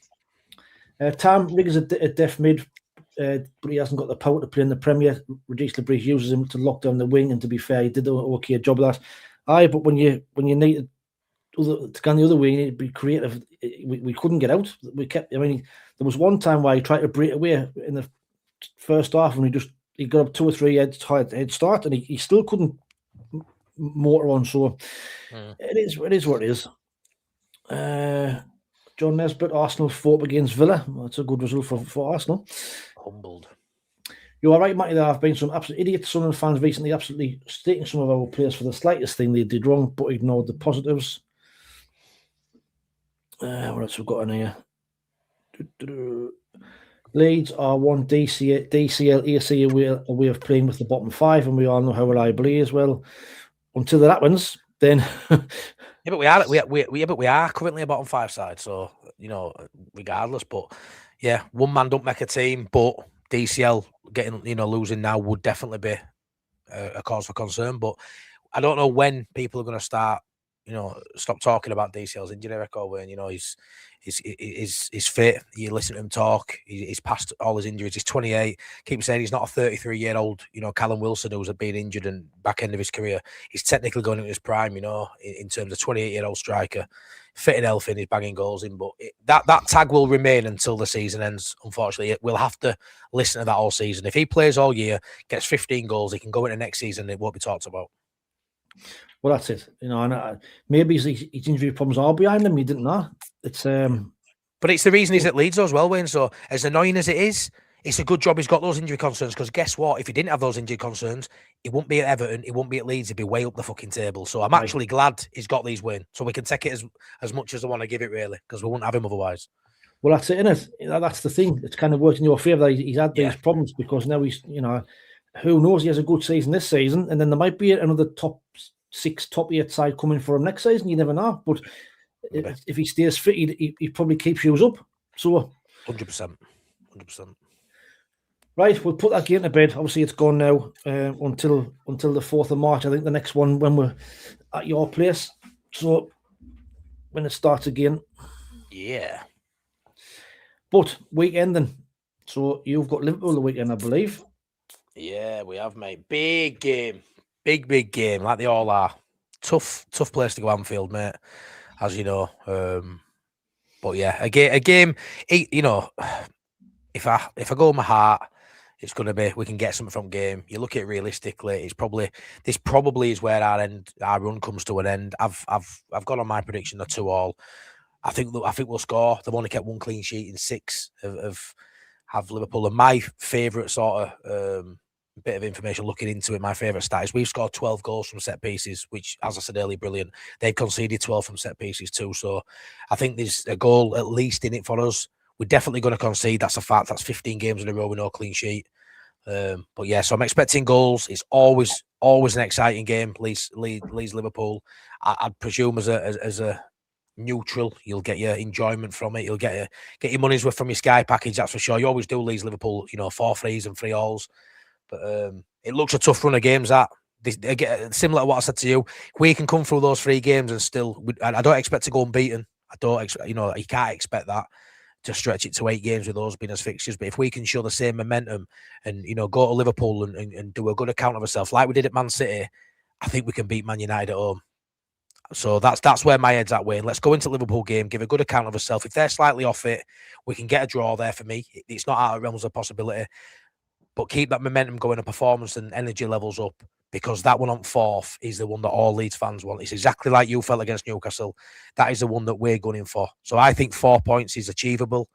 Tam Rigg is a deaf mid, but he hasn't got the power to play in the Premier. Regis Labrie uses him to lock down the wing, and to be fair, he did an okay job of that. But when you need to go the other way, you need to be creative. We couldn't get out. We kept. There was one time where he tried to break away in the first half, and he got up 2 or 3 head start, and he still couldn't motor on. So it is what it is. John Nesbitt, Arsenal fought against Villa. That's a good result for Arsenal. Humbled. You're all right, Matty. There have been some absolute idiot Sunderland fans recently absolutely staking some of our players for the slightest thing they did wrong, but ignored the positives. What else we've got in here? Leeds are one DCL AC away of playing with the bottom 5, and we all know how reliable he is. Well, until that happens, then Yeah, but we are currently a bottom 5 side, so regardless. But yeah, one man don't make a team, but DCL getting losing now would definitely be a cause for concern. But I don't know when people are going to start stop talking about DCL's injury record when he's fit. You listen to him talk. He's past all his injuries. He's 28. Keep saying he's not a 33-year-old. Callum Wilson who's been injured and back end of his career. He's technically going into his prime. In terms of 28-year-old striker, fit and healthy, and he's banging goals in. But that tag will remain until the season ends. Unfortunately, we'll have to listen to that all season. If he plays all year, gets 15 goals, he can go into next season. It won't be talked about. Well, that's it. And maybe his injury problems are behind him. He didn't know. It's but it's the reason he's at Leeds as well, Wayne. So as annoying as it is, it's a good job he's got those injury concerns. Because guess what? If he didn't have those injury concerns, he wouldn't be at Everton. He wouldn't be at Leeds. He'd be way up the fucking table. So I'm actually glad he's got these wins. So we can take it as much as I want to give it, really, because we wouldn't have him otherwise. Well, that's it, isn't it? That's the thing. It's kind of worked in your favour that he's had these problems, because now he's, who knows? He has a good season this season, and then there might be another top 6, top 8 side coming for him next season. You never know. But if he stays fit, he probably keeps you up. So 100%. Right, we'll put that game to bed. Obviously, it's gone now until the 4th of March. I think the next one when we're at your place. So when it starts again. Yeah. But weekend then. So you've got Liverpool the weekend, I believe. Yeah, we have, mate. Big game. Big game, like they all are. Tough place to go Anfield, mate, as you know. But yeah, a game. If I go with my heart, it's going to be we can get something from game. You look at it realistically, this probably is where our run comes to an end. I've gone on my prediction of 2-2. I think we'll score. They've only kept 1 clean sheet in 6 of Liverpool. And my favourite sort of bit of information looking into it, my favourite stat is we've scored 12 goals from set pieces, which, as I said earlier, brilliant. They've conceded 12 from set pieces too. So I think there's a goal at least in it for us. We're definitely going to concede. That's a fact. That's 15 games in a row with no clean sheet. But yeah, so I'm expecting goals. It's always an exciting game. Leeds Liverpool. I'd presume as a neutral, you'll get your enjoyment from it. You'll get your money's worth from your Sky package. That's for sure. You always do Leeds Liverpool. 4 threes and 3 alls. But it looks a tough run of games. Similar to what I said to you, we can come through those 3 games and still. I don't expect to go unbeaten. I don't expect. You can't expect that to stretch it to 8 games with those being as fixtures. But if we can show the same momentum and go to Liverpool and do a good account of ourselves like we did at Man City, I think we can beat Man United at home. So that's where my head's at, Wayne. Let's go into Liverpool game, give a good account of ourselves. If they're slightly off it, we can get a draw there for me. It's not out of realms of possibility. But keep that momentum going, and performance and energy levels up, because that one on 4th is the one that all Leeds fans want. It's exactly like you felt against Newcastle. That is the one that we're gunning for. So I think 4 points is achievable.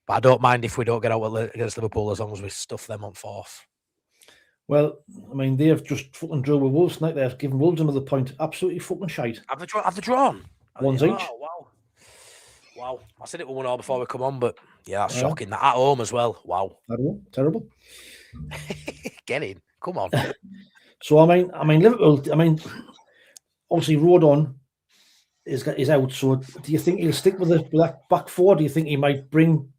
But I don't mind if we don't get out against Liverpool as long as we stuff them on 4th. Well, I mean, they've just fucking drew with Wolves tonight. They've given Wolves another point. Absolutely fucking shite. Have they drawn? Ones each. Wow. I said it was 1-1 before we come on, but yeah, that's shocking. That at home as well. Wow. Terrible. Get in. Come on. So I mean, Liverpool. I mean, obviously Rodon is out. So do you think he'll stick with that back 4? Do you think he might bring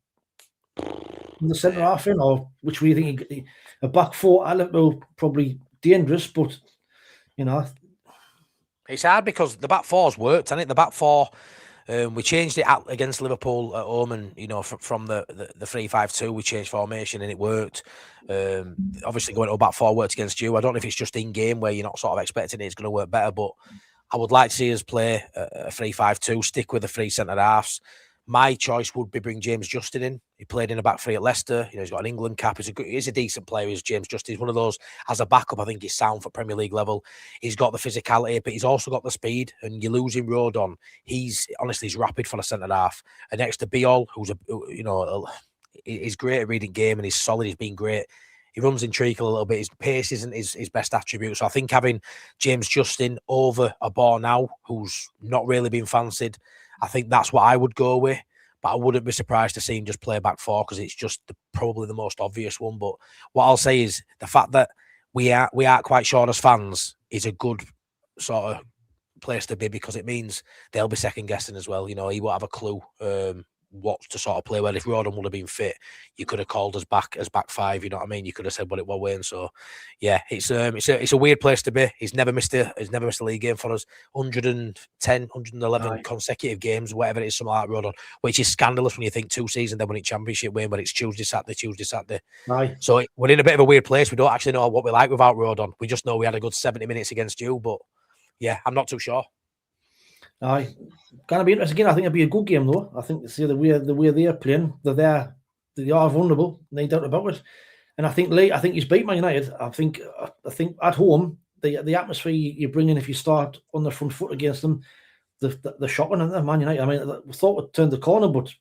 the centre half in, or which way do you think a back 4 at Liverpool probably dangerous, but it's hard because the back 4's worked, hasn't it? The back 4. We changed it against Liverpool at home, and from the 3-5-2, we changed formation and it worked. Obviously, going to a back 4 worked against you. I don't know if it's just in game where you're not sort of expecting it's going to work better, but I would like to see us play a 3-5-2, stick with the 3 centre halves, My choice would be bring James Justin in. He played in a back three at Leicester. He's got an England cap. He's a decent player. He's James Justin. He's one of those, as a backup, I think he's sound for Premier League level. He's got the physicality, but he's also got the speed. And you're losing Rodon. He's rapid for a centre half. And next to Biol, he's great at reading game and he's solid. He's been great. He runs in treacle a little bit. His pace isn't his best attribute. So I think having James Justin over a bar now, who's not really been fancied, I think that's what I would go with. But I wouldn't be surprised to see him just play back four because it's just probably the most obvious one. But what I'll say is the fact that we aren't quite sure as fans is a good sort of place to be, because it means they'll be second guessing as well. He won't have a clue what to sort of play. Well, if Rodon would have been fit, you could have called us back as back five. You know what I mean? You could have said what it was Wayne. So yeah, it's a weird place to be. He's never missed a league game for us. 110, 111 consecutive games, whatever it is, something like that, Rodon, which is scandalous when you think 2 seasons then winning championship, Wayne, but it's Tuesday, Saturday. Aye. So we're in a bit of a weird place. We don't actually know what we like without Rodon. We just know we had a good 70 minutes against you, but yeah, I'm not too sure. Aye, gonna be interesting again. I think it'll be a good game though. I think see the way they're playing, they are vulnerable, no doubt about it. And I think he's beat Man United. I think at home the atmosphere you bring in if you start on the front foot against them, the shocking and Man United. I mean, we thought we'd turned the corner, but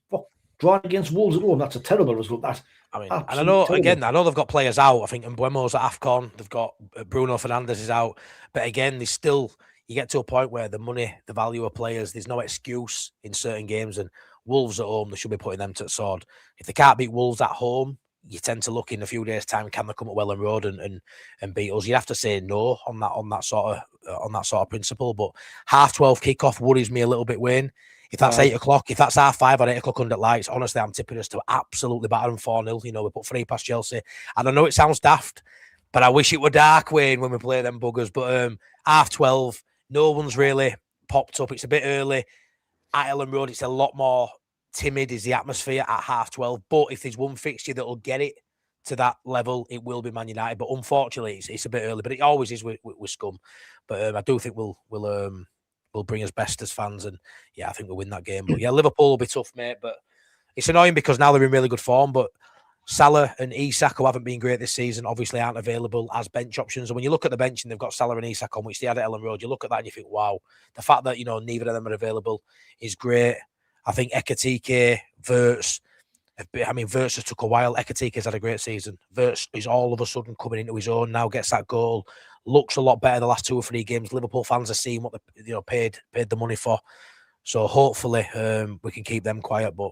drawing against Wolves at home, that's a terrible result. That I mean, and I know terrible. I know they've got players out. I think Mbuemo's at AFCON. They've got Bruno Fernandes is out, but again, they still. You get to a point where the money, the value of players, there's no excuse in certain games. And Wolves at home, they should be putting them to the sword. If they can't beat Wolves at home, you tend to look in a few days' time, can they come at Welland Road and beat us? You have to say no on that sort of principle. But 12:30 kickoff worries me a little bit, Wayne. If that's 8 o'clock, if that's 5:30 or 8 o'clock under lights, honestly, I'm tipping us to absolutely batter them 4-0. We put 3 past Chelsea. And I know it sounds daft, but I wish it were dark, Wayne, when we play them buggers. But 12:30. No one's really popped up. It's a bit early. At Ellen Road, it's a lot more timid, is the atmosphere at 12:30. But if there's one fixture that'll get it to that level, it will be Man United. But unfortunately, it's a bit early. But it always is with Scum. But I do think we'll bring us best as fans. And yeah, I think we'll win that game. But yeah, Liverpool will be tough, mate. But it's annoying because now they're in really good form. But Salah and Isak, who haven't been great this season, obviously aren't available as bench options. And when you look at the bench and they've got Salah and Isak on, which they had at Ellen Road, you look at that and you think, wow, the fact that, neither of them are available is great. I think Ekatike, Wirtz has took a while. Ekatike's had a great season. Wirtz is all of a sudden coming into his own now, gets that goal, looks a lot better the last 2 or 3 games. Liverpool fans are seeing what they paid the money for. So hopefully we can keep them quiet, but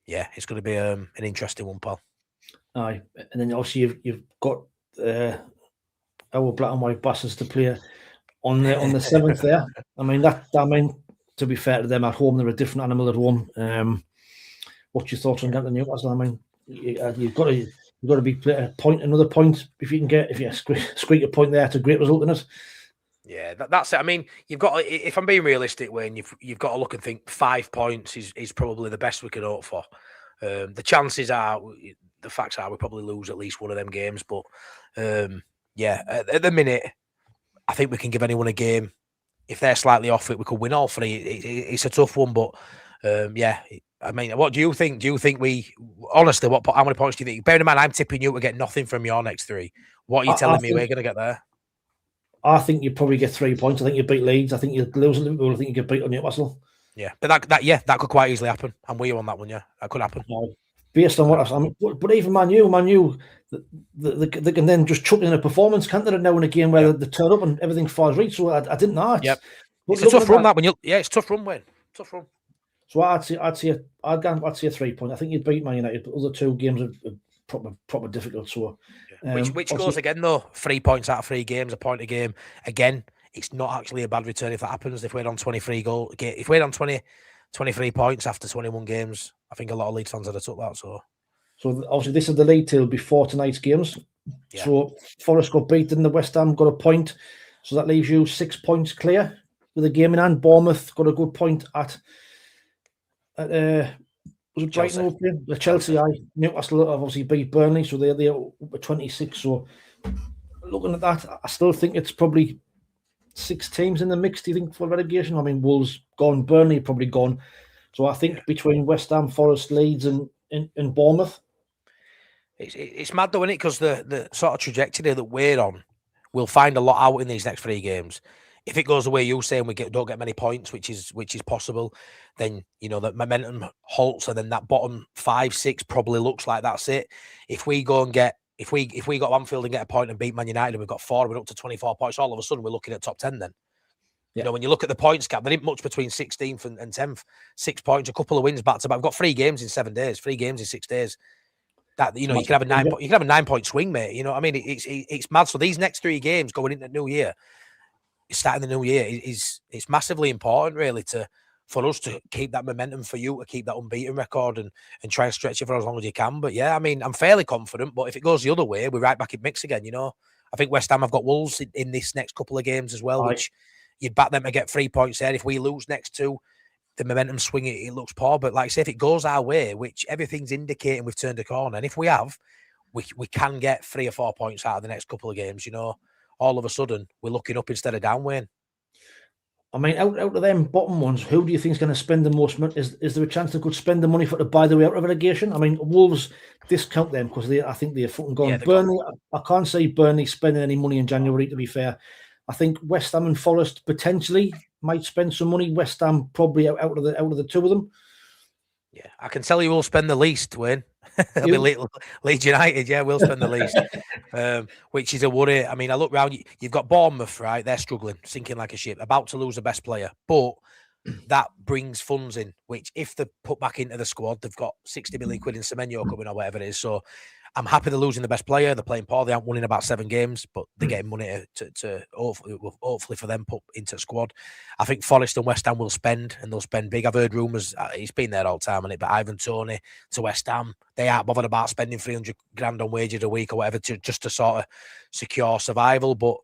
yeah, it's going to be an interesting one, pal. Aye, and then obviously you've got our black and white bastards to play on the 7th there. I mean, to be fair to them, at home they're a different animal at home. What's your thoughts on that? Newcastle? I mean, you've got to be another point if you squeak a point there. It's a great result, isn't it? Yeah, that's it. I mean, you've got. If I'm being realistic, Wayne, you've got to look and think 5 points is probably the best we can hope for. The chances are, the facts are, we probably lose at least one of them games. But yeah, at the minute, I think we can give anyone a game. If they're slightly off it, we could win all 3. It's a tough one, but yeah. I mean, what do you think? Do you think we honestly? How many points do you think? Bear in mind, I'm tipping you to get nothing from your next 3. What are you telling me we're going to get there? I think you probably get 3 points. I think you beat Leeds. I think you lose a Liverpool. I think you get beat on Newcastle. Yeah, but that could quite easily happen. And we're on that one. Yeah, that could happen. Based on what I mean, but even Man U, they can then just chuck in a performance, can't they? Now in a game where they turn up and everything falls right. So I didn't know. It's a tough run that when you. Yeah, it's a tough run, Wayne. Tough run. So I'd say a 3 point. I think you'd beat Man United, but other 2 games are proper difficult. So. Which goes again though, 3 points out of 3 games, a point a game. Again, it's not actually a bad return if that happens. If we're on 23 if we're on 23 points after 21 games, I think a lot of Leeds fans would have took that. So obviously this is the league till before tonight's games. Yeah. So Forest got beaten, the West Ham got a point, so that leaves you 6 points clear with a game in hand. Bournemouth got a good point at was it Brighton? The Chelsea, Newcastle obviously beat Burnley, so they're 26. So looking at that, I still think it's probably 6 teams in the mix. Do you think for relegation? I mean, Wolves gone, Burnley probably gone. So I think between West Ham, Forest, Leeds, and Bournemouth, it's mad though, isn't it? Because the sort of trajectory that we're on, we'll find a lot out in these next 3 games. If it goes the way you say and we don't get many points, which is possible, then the momentum halts, and then that bottom 5, 6 probably looks like that's it. If we go and get if we got Anfield and get a point and beat Man United and we've got 4, we're up to 24 points. All of a sudden, we're looking at top 10 then. Yeah. When you look at the points gap, there isn't much between 16th and 10th. 6 points, a couple of wins back to back. We've got 3 games in 7 days, 3 games in 6 days. That you can have a 9-point swing, mate. You know what I mean? It's mad. So these next 3 games going into the new year, starting the new year, it's massively important, really, for us to keep that momentum, for you to keep that unbeaten record and try and stretch it for as long as you can. But yeah, I mean, I'm fairly confident. But if it goes the other way, we're right back in mix again. I think West Ham have got Wolves in this next couple of games as well, which you'd back them to get 3 points there. If we lose next 2, the momentum swing, it looks poor. But like I say, if it goes our way, which everything's indicating we've turned a corner, and if we have, we can get 3 or 4 points out of the next couple of games. All of a sudden, we're looking up instead of down, Wayne. I mean, out of them bottom ones, who do you think is going to spend the most money? Is there a chance they could spend the money to buy the way out of relegation? I mean, Wolves discount them because I think they're fucking gone. Burnley, I can't say Burnley spending any money in January, to be fair. I think West Ham and Forest potentially might spend some money. West Ham probably out of the 2 of them. Yeah, I can tell you will spend the least, Wayne. It'll be Leeds United, yeah, we'll spend the least, which is a worry. I mean, I look round, you've got Bournemouth, right? They're struggling, sinking like a ship, about to lose the best player, but that brings funds in, which if they put back into the squad, they've got 60 million quid in Semenyo coming or whatever it is. So I'm happy they're losing the best player. They're playing poor. They haven't won in about 7 games, but they're getting money to hopefully for them put into the squad. I think Forest and West Ham will spend, and they'll spend big. I've heard rumours, he's been there all the time, but Ivan Toney to West Ham, they aren't bothered about spending 300 grand on wages a week or whatever just to sort of secure survival. But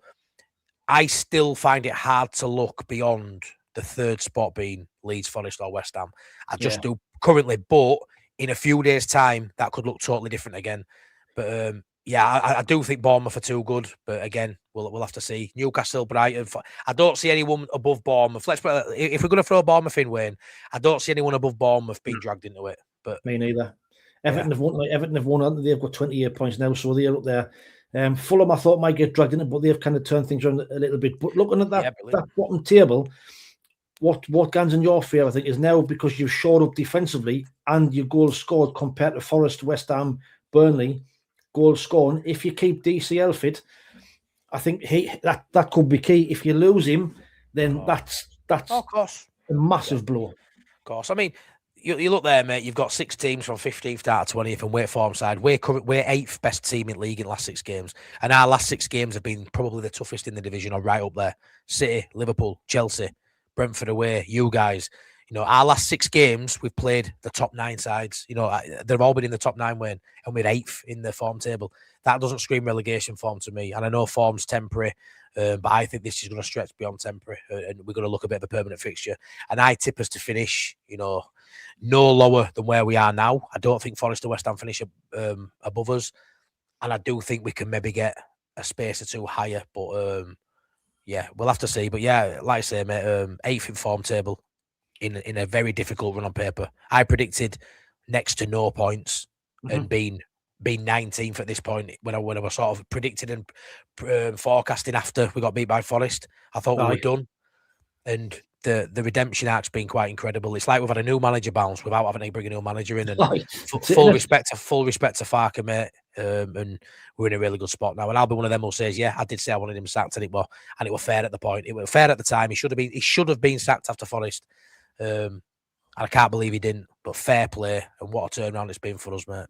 I still find it hard to look beyond the 3rd spot being Leeds, Forest or West Ham. I just do currently, but in a few days' time, that could look totally different again. But I do think Bournemouth are too good. But again, we'll have to see. Newcastle, Brighton. I don't see anyone above Bournemouth. If we're going to throw Bournemouth in, Wayne, I don't see anyone above Bournemouth being dragged into it. But me neither. Everton have won. Everton have won. They've got 28 points now, so they're up there. Fulham, I thought might get dragged in it, but they've kind of turned things around a little bit. But looking at that bottom table, what guns in your favour, I think, is now because you've shored up defensively and your goals scored compared to Forest, West Ham, Burnley, goals scoring. If you keep DCL fit, I think that could be key. If you lose him, then that's of course a massive blow. Of course. I mean, you look there, mate. You've got 6 teams from 15th out to 20th, and we're form side. We're 8th best team in league in the last 6 games, and our last 6 games have been probably the toughest in the division, or right up there. City, Liverpool, Chelsea, Brentford away, you guys. Our last 6 games, we've played the top 9 sides. They've all been in the top 9, Wayne, and we're 8th in the form table. That doesn't scream relegation form to me. And I know form's temporary, but I think this is going to stretch beyond temporary, and we're going to look a bit of a permanent fixture. And I tip us to finish, no lower than where we are now. I don't think Forest or West Ham finish above us, and I do think we can maybe get a space or 2 higher. But yeah, we'll have to see. But yeah, like I say, mate, 8th in form table in a very difficult run on paper. I predicted next to no points and being 19th at this point when I was sort of predicted and forecasting after we got beat by Forest. I thought we were done. And the redemption arc's been quite incredible. It's like we've had a new manager bounce without having to bring a new manager in. And full respect to Farker, mate. And we're in a really good spot now. And I'll be one of them who says, yeah, I did say I wanted him sacked, and it was fair at the point. It was fair at the time. He should have been sacked after Forest. And I can't believe he didn't. But fair play, and what a turnaround it's been for us, mate.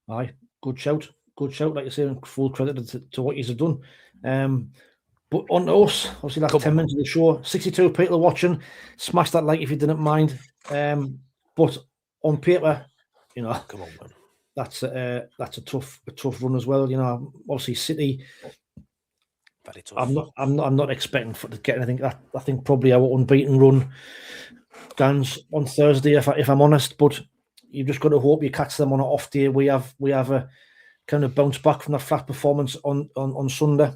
Aye, good shout. Like you say, and full credit to what you've done. But on to us, obviously, last 10 minutes of the show, 62 people watching. Smash that like if you didn't mind. But on paper, come on, man. That's a tough run as well. Obviously City. Very tough. I'm not expecting to get anything. I think probably our unbeaten run guns on Thursday, if I'm honest. But you've just got to hope you catch them on an off day. We have a kind of bounce back from that flat performance on Sunday.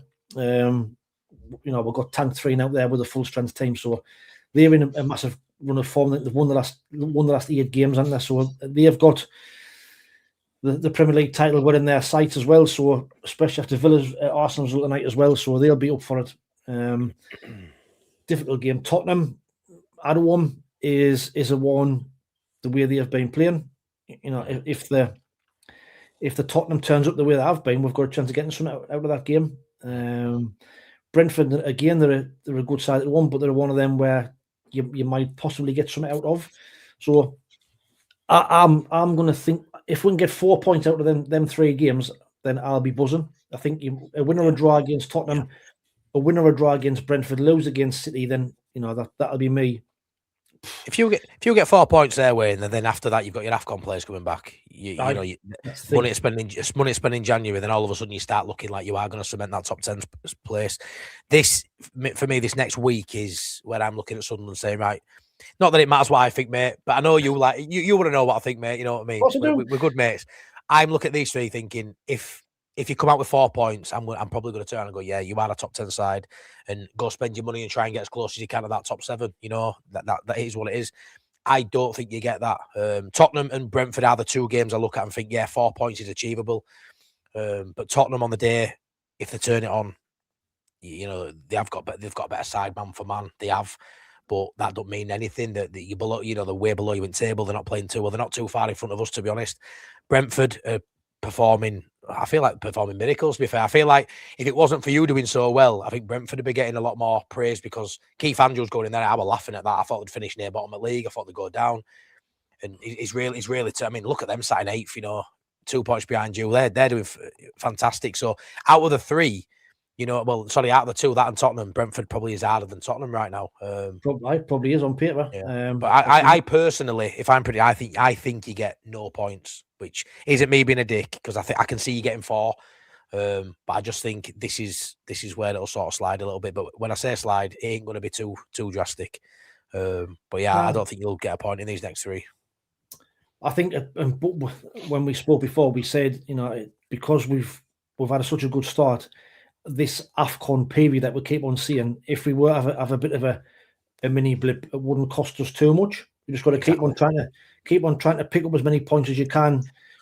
We've got Tank 3 out there with a full strength team, so they're in a massive run of form. They've won the last 8 games, haven't they? So they've got the Premier League title within their sights as well. So especially after Villa's Arsenal's tonight as well, so they'll be up for it. Difficult game. Tottenham at home is a one. The way they have been playing, you know, if the Tottenham turns up the way they have been, we've got a chance of getting something out of that game. Brentford again, they're a good side at home, but they're one of them where you might possibly get something out of. So I'm going to think if we can get 4 points out of them 3 games, then I'll be buzzing. I think a win or a draw against Tottenham, a win or a draw against Brentford, lose against City, then you know that'll be me. If you get 4 points their way, and then after that you've got your AFCON players coming back, money to spend in January, then all of a sudden you start looking like you are going to cement that top 10 place. This for me, this next week is where I'm looking at Sunderland saying, right, not that it matters what I think, mate, but I know you want to know what I think, mate. You know what I mean? We're good mates. I'm looking at these 3 thinking if you come out with 4 points, I'm probably going to turn and go, yeah, you are a top 10 side, and go spend your money and try and get as close as you can to that top 7. You know, that is what it is. I don't think you get that. Tottenham and Brentford are the 2 games I look at and think, yeah, 4 points is achievable. But Tottenham on the day, if they turn it on, you know, they've got better side man for man. They have, but that don't mean anything. That you're below, you know, they're way below you in table. They're not playing too well. They're not too far in front of us, to be honest. Brentford performing. I feel like performing miracles, to be fair. I feel like if it wasn't for you doing so well, I think Brentford would be getting a lot more praise, because Keith Andrews going in there, I was laughing at that. I thought they'd finish near bottom of the league. I thought they'd go down. And he's really, I mean, look at them sitting 8th, you know, 2 points behind you. They're doing fantastic. So out of the 3, you know, out of the 2, that and Tottenham, Brentford probably is harder than Tottenham right now. Probably is on paper. Yeah. But I personally, if I'm pretty, I think you get no points, which isn't me being a dick, because I can see you getting 4. But I just think this is where it'll sort of slide a little bit. But when I say slide, it ain't going to be too drastic. But yeah, I don't think you'll get a point in these next 3. I think when we spoke before, we said, you know, because we've had such a good start, this AFCON period that we keep on seeing, if we were have a bit of a mini blip, it wouldn't cost us too much. You just got to keep on trying to pick up as many points as you can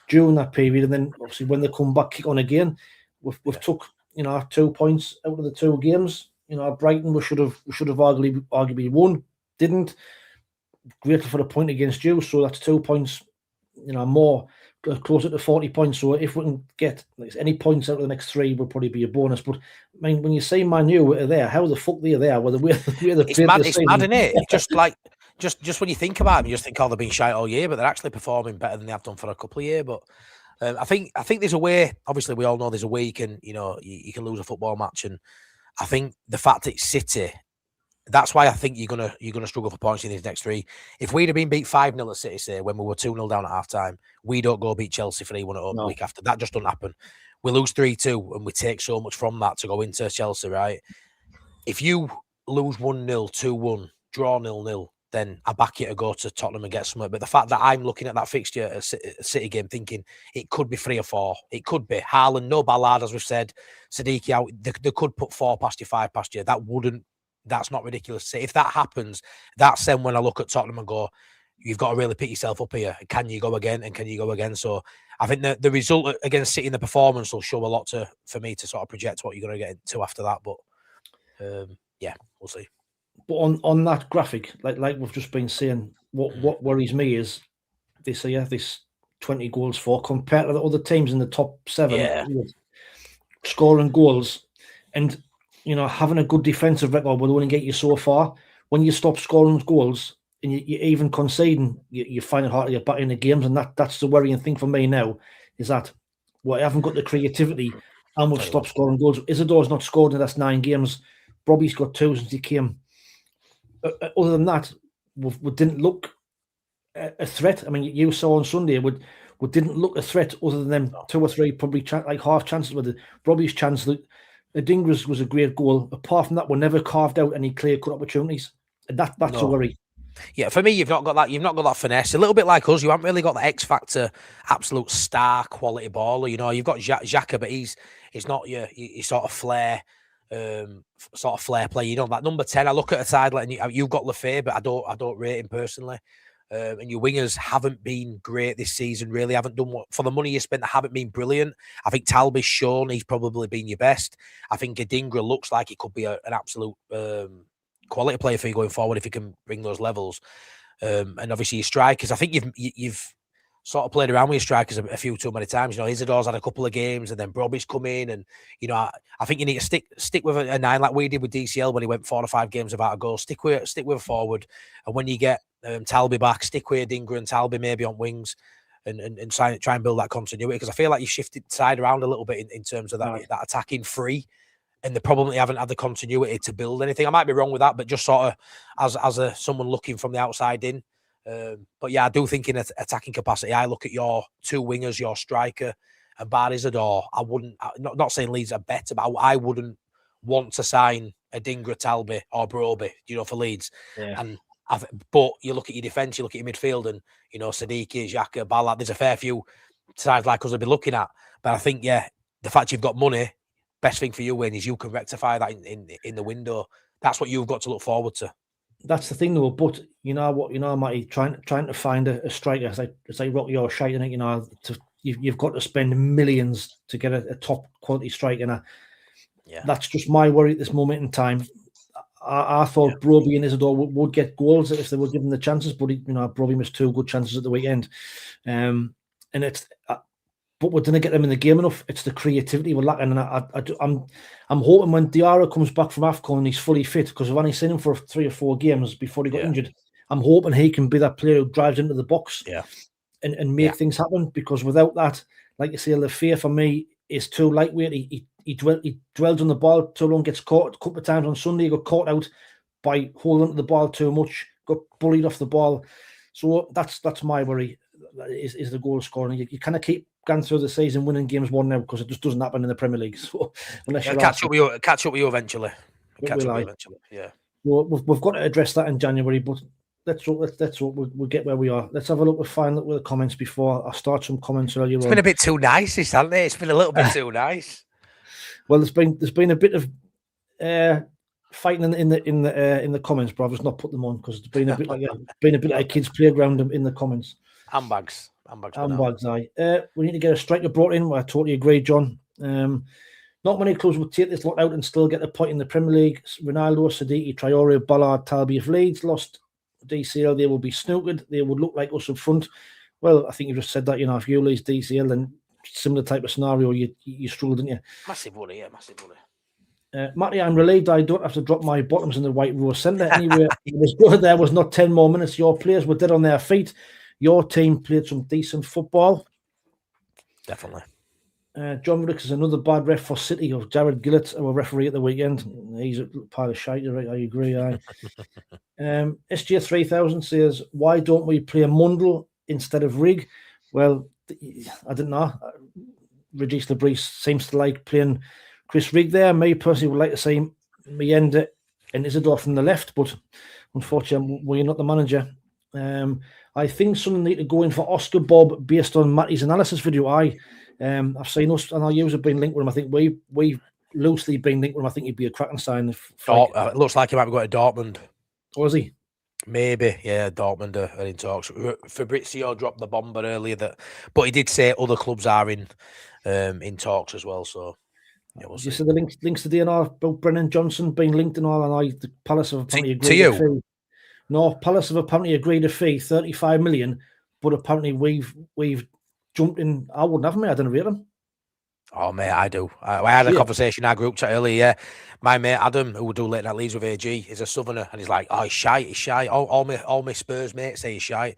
during that period, and then obviously when they come back, kick on again. We've took, you know, 2 points out of the 2 games. You know, Brighton we should have arguably won, didn't. Grateful for the point against you, so that's 2 points, you know, more, closer to 40 points. So if we can get any points out of the next 3, will probably be a bonus. But I mean, when you say Man U are there, how the fuck they're there? It's mad, isn't it? Just like just when you think about them, you just think, oh, they've been shite all year, but they're actually performing better than they have done for a couple of years. But I think there's a way. Obviously, we all know there's a way you can, you know, you can lose a football match, and I think the fact that it's City. That's why I think you're gonna struggle for points in these next 3. If we'd have been beat 5-0 at City, say, when we were 2-0 down at half time, we don't go beat Chelsea 3-1 at home the week after. That just doesn't happen. We lose 3-2, and we take so much from that to go into Chelsea, right? If you lose 1-0, 2-1, draw 0-0, then I back you to go to Tottenham and get somewhere. But the fact that I'm looking at that fixture at City game thinking it could be 3 or 4, it could be Haaland, no Ballard, as we've said, Sadiq out, they could put 4 past you, 5 past you. That's not ridiculous. If that happens, that's then when I look at Tottenham and go, you've got to really pick yourself up here. Can you go again? And can you go again? So I think the result against City in the performance will show a lot for me to sort of project what you're going to get into after that. But yeah, we'll see. But on that graphic, like we've just been saying, what worries me is this 20 goals for compared to the other teams in the top 7 scoring goals, and you know, having a good defensive record will only get you so far. When you stop scoring goals and you even conceding, you find it hard to get back in the games, and that's the worrying thing for me now, is that we haven't got the creativity and we've stopped scoring goals. Isidore's not scored in the last 9 games. Bobby's got 2 since he came. Other than that, we didn't look a threat. I mean, you saw on Sunday, we didn't look a threat other than them 2 or 3 probably like half chances with it. Bobby's chance that Adingra's was a great goal. Apart from that, we never carved out any clear-cut opportunities. And that's a worry. Yeah, for me, you've not got that finesse. A little bit like us, you haven't really got the X factor, absolute star quality baller. You know, you've got Xhaka, but he's not your sort of flair sort of flair play. You know, that number 10, I look at a side like you've got Lefebvre, but I don't rate him personally. And your wingers haven't been great this season, really. Haven't done what for the money you spent, they haven't been brilliant. I think Talby's shown he's probably been your best. I think Adingra looks like it could be an absolute quality player for you going forward if he can bring those levels. And obviously your strikers, I think you've sort of played around with your strikers a few too many times. You know, Isidore's had a couple of games and then Brobby's come in, and you know, I think you need to stick with a 9 like we did with DCL when he went 4 or 5 games without a goal. Stick with a forward, and when you get Talby back, stick with Adingra and Talby maybe on wings, and try and build that continuity, because I feel like you've shifted side around a little bit in terms of that attacking free, and they probably haven't had the continuity to build anything. I might be wrong with that, but just sort of as someone looking from the outside in. But yeah, I do think in attacking capacity, I look at your 2 wingers, your striker, and bar Isidore. I wouldn't, not saying Leeds are better, but I wouldn't want to sign Adingra, Talby, or Broby, you know, for Leeds. Yeah. But you look at your defence, you look at your midfield, and you know, Siddiqui, Xhaka, Ballard. There's a fair few sides like us will be looking at. But I think, yeah, the fact you've got money, best thing for you, Wayne, is you can rectify that in the window. That's what you've got to look forward to. That's the thing, though. But you know what, Matty, trying to find a striker, it's like Rocky or shite, you know. You've got to spend millions to get a top quality striker. And that's just my worry at this moment in time. I thought Broby and Isidore would get goals if they were given the chances, but Broby missed 2 good chances at the weekend, and it's. But we didn't get them in the game enough. It's the creativity we're lacking, and I'm hoping when Diarra comes back from AFCON and he's fully fit, because I've only seen him for 3 or 4 games before he got injured. I'm hoping he can be that player who drives into the box and make things happen. Because without that, like you say, Lefebvre for me is too lightweight. He dwells on the ball too long. Gets caught a couple of times on Sunday. He got caught out by holding to the ball too much. Got bullied off the ball. So that's my worry. Is the goal scoring. You kind of keep going through the season winning games 1-0 because it just doesn't happen in the Premier League. So unless you catch up with you eventually. Yeah. Well, we've got to address that in January, but let's hope we'll get where we are. Let's have a look. We'll find look with the comments before I start some comments earlier. It's been a bit too nice, hasn't it? It's been a little bit too nice. Well, there's been a bit of fighting in the comments, but I've just not put them on because it's been a bit like a kids' playground in the comments. Handbags. Aye. We need to get a striker brought in. I totally agree, John. Not many clubs would take this lot out and still get a point in the Premier League. Ronaldo, Siddiqui, Traore, Ballard, Talby. If Leeds lost DCL, they will be snookered. They would look like us up front. Well, I think you just said that. If you lose DCL, then similar type of scenario, you struggle, didn't you? Massive worry. Matty, I'm relieved I don't have to drop my bottoms in the White Rose Centre. Anyway, there was not 10 more minutes. Your players were dead on their feet. Your team played some decent football. Definitely. John Ricks is another bad ref for City of Jared Gillett, our referee at the weekend. He's a pile of shite, right? I agree. SJ3000 says, why don't we play Mundle instead of Rig? Well, I didn't know. Regis Lebris seems to like playing Chris Rig there. Me personally would like to see Mienda and Isidore from the left, but unfortunately, we're not the manager. I think someone need to go in for Oscar Bob based on Matty's analysis video. I've seen us and our users have been linked with him. I think we've loosely been linked with him. I think he'd be a cracking sign. It looks like he might be going to Dortmund. Or is he? Maybe, yeah. Dortmund are in talks. Fabrizio dropped the bomber earlier, but he did say other clubs are in talks as well. So yeah, we'll see. You see the links to DNR about Brennan Johnson being linked and all, and the Palace have apparently agreed to you. No, Palace have apparently agreed a fee, 35 million, but apparently we've jumped in. I wouldn't have me. I don't rate them. Oh, mate, I do. I had a conversation in our group chat earlier. Yeah, my mate Adam, who would do late night Leeds with AG, is a Southerner, and he's like, "Oh, he's shy. All my Spurs mates say he's shy."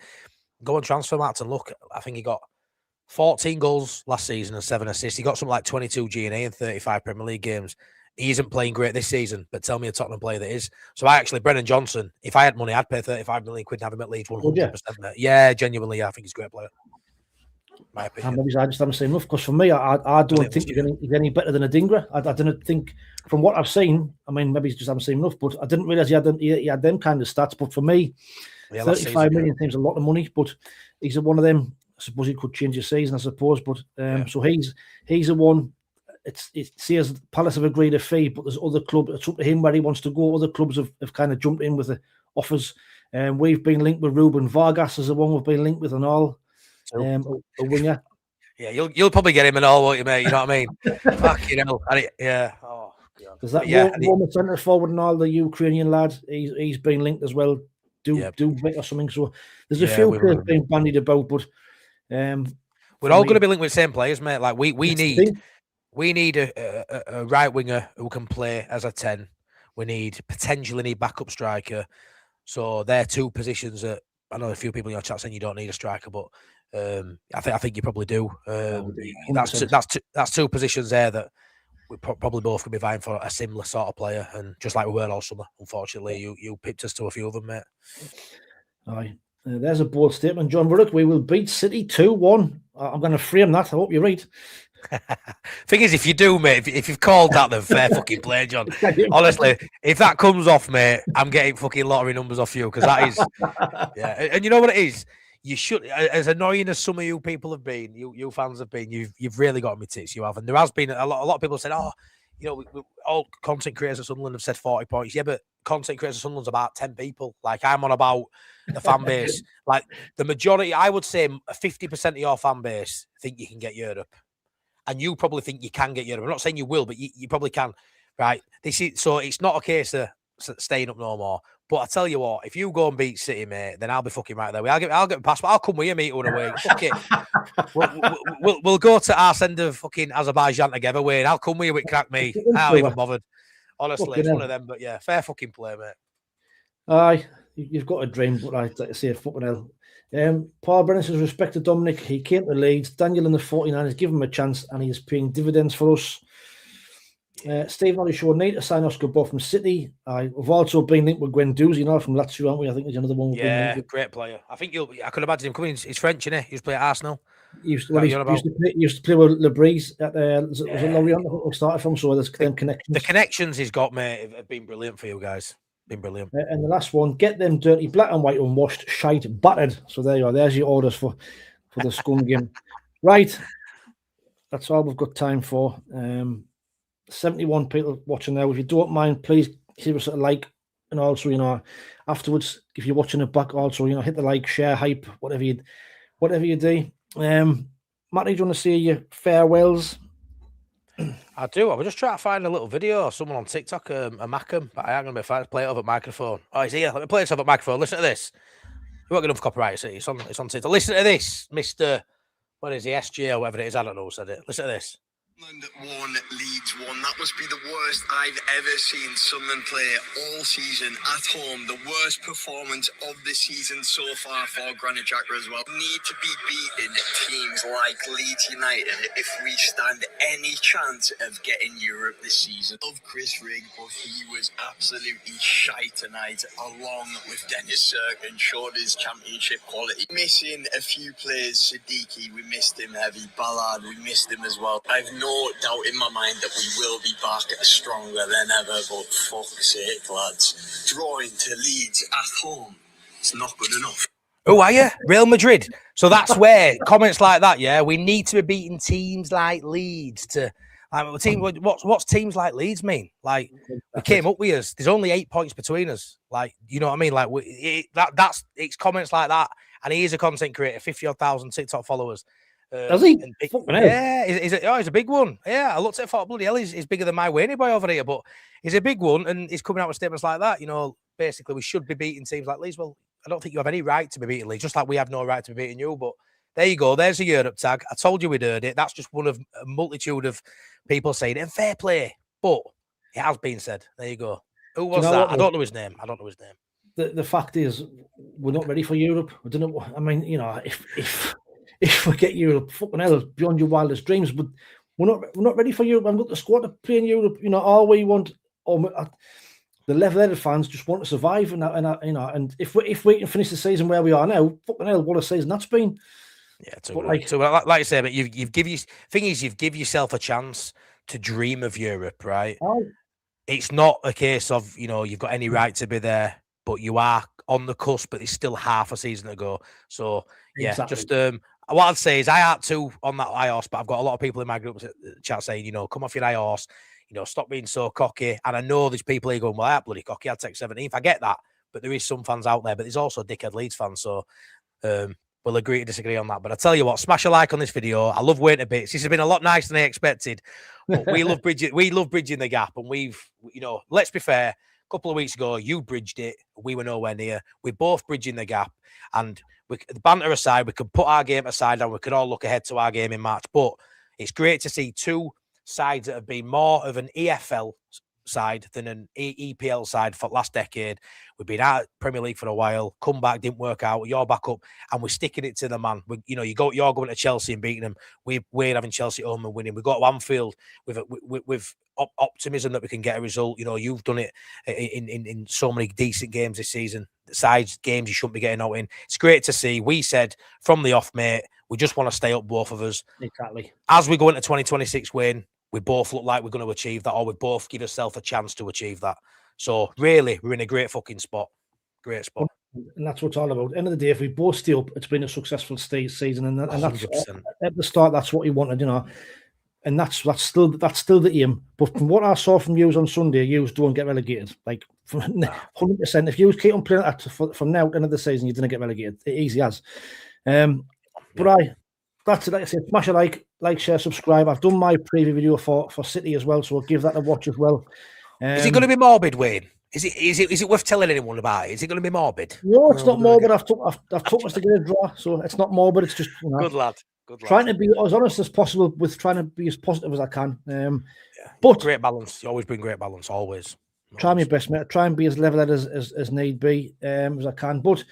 Go on Transfermarkt and look. I think he got 14 goals last season and 7 assists. He got something like 22 G&A in 35 Premier League games. He isn't playing great this season, but tell me a Tottenham player that is. So Brennan Johnson, if I had money, I'd pay 35 million quid and have him at Leeds 100%. Yeah, genuinely, I think he's a great player. My opinion. Maybe I just haven't seen enough, because for me, I don't think he's any better than Adingra. I didn't think, from what I've seen, I mean, maybe he just haven't seen enough, but I didn't realise he had them kind of stats. But for me, 35 million seems a lot of money, but he's one of them. I suppose he could change his season, I suppose. But so he's the one. it says Palace have agreed a fee, but there's other clubs. It's up to him where he wants to go. Other clubs have kind of jumped in with the offers. We've been linked with Ruben Vargas as the one we've been linked with and all. A winger. Yeah, you'll probably get him and all, won't you, mate? You know what I mean? Fucking hell. Yeah. Oh, God. There's that Roma centre forward and all the Ukrainian lad. He's been linked as well. Do or something. So there's a few players being bandied about, but we're all going to be linked with the same players, mate. Like we need a right winger who can play as a 10. We potentially need backup striker. So they're two positions that I know a few people in your chat saying you don't need a striker, but I think you probably do. That's two positions there that we probably both could be vying for a similar sort of player, and just like we were all summer. Unfortunately, you pipped us to a few of them, mate. Aye. There's a bold statement, John Ruddock. We will beat City 2-1. I'm going to frame that. I hope you're right. Thing is, if you do, mate, if you've called that, then fair fucking play, John. Honestly, if that comes off, mate, I'm getting fucking lottery numbers off you, because that is, yeah. And you know what it is? You should, as annoying as some of you people have been, you fans have been, you've really got me tits, you have. And there has been a lot of people said, oh, you know, we all content creators at Sunderland have said 40 points. Yeah, but content creators at Sunderland's about 10 people. Like, I'm on about the fan base. Like, the majority, I would say 50% of your fan base think you can get Europe. And you probably think you can get Europe. I'm not saying you will, but you probably can, right? So it's not a case of staying up no more. But I tell you what, if you go and beat City, mate, then I'll be fucking right there. I'll get a passport. I'll come with you, mate, on a week. Fuck it. We'll go to our end of fucking Azerbaijan together, Wayne. I'll come with you with crack me. I'm even bothered. Honestly, it's one of them. But yeah, fair fucking play, mate. Aye, you've got a dream, but I'd like to say fucking hell. Paul Brennan says, respect to Dominic. He came to Leeds. Daniel in the 49ers give him a chance, and he is paying dividends for us. Steve Ollie Shaw, need to sign Oscar Bow from City. We've also been linked with Guendouzi, from Lazio, aren't we? I think there's another one. Yeah, great player. I think I could imagine him coming. He's French, isn't he? He used to play at Arsenal. He used to play with Lebris at was it Lorient who started from? So there's them connections. The connections he's got, mate, have been brilliant for you guys. Been brilliant. And the last one, get them dirty, black and white, unwashed, shite, battered. So there you are. There's your orders for the scum game. Right. That's all we've got time for. 71 people watching now. If you don't mind, please give us a like. And also, afterwards, if you're watching it back, also, hit the like, share, hype, whatever you do. Matty, do you want to say your farewells? I do. I was just trying to find a little video of someone on TikTok, a Macam, but I ain't going to be fine. Play it over microphone. Oh, he's here. Let me play this over microphone. Listen to this. We won't get enough copyright. It's on TikTok. Listen to this, Mr. What is he, SG or whatever it is? I don't know who said it. Listen to this. Sunderland 1, Leeds 1. That must be the worst I've ever seen Sunderland play all season at home. The worst performance of the season so far for Granit Xhaka as well. We need to be beating teams like Leeds United if we stand any chance of getting Europe this season. Love Chris Rigg, but he was absolutely shite tonight, along with Dennis Cirkin, showed his championship quality. Missing a few players, Siddiqui, we missed him heavy. Ballard, we missed him as well. I've no doubt in my mind that we will be back stronger than ever, but fuck's sake, lads. Drawing to Leeds at home, it's not good enough. Oh, are you? Real Madrid. So that's where comments like that, yeah, we need to be beating teams like Leeds to... what's teams like Leeds mean? Like, we came up with us. There's only 8 points between us. Like, you know what I mean? Like, it's comments like that. And he is a content creator, 50,000 TikTok followers. Does he? Yeah, he's a big one. Yeah, I looked at it, thought, bloody hell, he's bigger than my Wayne boy over here, but he's a big one, and he's coming out with statements like that. Basically, we should be beating teams like Leeds. Well, I don't think you have any right to be beating Leeds, just like we have no right to be beating you. But there you go. There's a Europe tag. I told you we'd heard it. That's just one of a multitude of people saying it. And fair play, but it has been said. There you go. Who was that? I don't know his name. The fact is, we're not ready for Europe. I don't know. I mean, if we get Europe, fucking hell, beyond your wildest dreams. But we're not ready for Europe. I've got the squad to play in Europe. All we want, the level-headed fans just want to survive. And if we can finish the season where we are now, fucking hell, what a season that's been. Yeah, like I say, but you've give yourself a chance to dream of Europe, right? It's not a case of you've got any right to be there, but you are on the cusp. But it's still half a season to go. So yeah, exactly. Just what I'd say is I had to on that high horse, but I've got a lot of people in my group chat saying, you know, come off your high horse, you know, stop being so cocky. And I know there's people here going, well, I'm bloody cocky, I'd take 17th. I get that, but there is some fans out there, but there's also dickhead Leeds fans. So we'll agree to disagree on that. But I tell you what, smash a like on this video. I love waiting a bit. This has been a lot nicer than I expected. But we love bridging. We love bridging the gap, and we've, you know, let's be fair. A couple of weeks ago, you bridged it. We were nowhere near. We're both bridging the gap, and the banter aside, we could put our game aside, and we could all look ahead to our game in March. But it's great to see two sides that have been more of an EFL side than an EPL side for last decade. We've been out of Premier League for a while, come back, didn't work out, you're back up, and we're sticking it to the man. You know, you're going to Chelsea and beating them. We're having Chelsea home and winning. We got to Anfield with optimism that we can get a result. You know, you've done it in so many decent games this season. Sides games you shouldn't be getting out in. It's great to see. We said from the off, mate, we just want to stay up, both of us. Exactly. As we go into 2026 win, we both look like we're going to achieve that, or we both give ourselves a chance to achieve that. So really, we're in a great fucking spot. Great spot. And that's what it's all about. End of the day, if we both stay up, it's been a successful season, and that's 100%. At the start. That's what you wanted, you know, and that's still the aim. But from what I saw from you on Sunday, you don't get relegated. Like 100%. If you keep on playing that from now to the end of the season, you're going to get relegated. Easy as. But that's it. Like I said, smash a like, share, subscribe. I've done my preview video for City as well, so I'll give that a watch as well. Is it going to be morbid, Wayne? Is it worth telling anyone about it? Is it going to be morbid? No, it's not morbid. I've took us to get a draw, so it's not morbid. It's just, you know, Good lad. Trying to be as honest as possible with trying to be as positive as I can. But great balance. You always bring great balance. Always. Try my best, mate. Try and be as level-headed as need be, as I can. But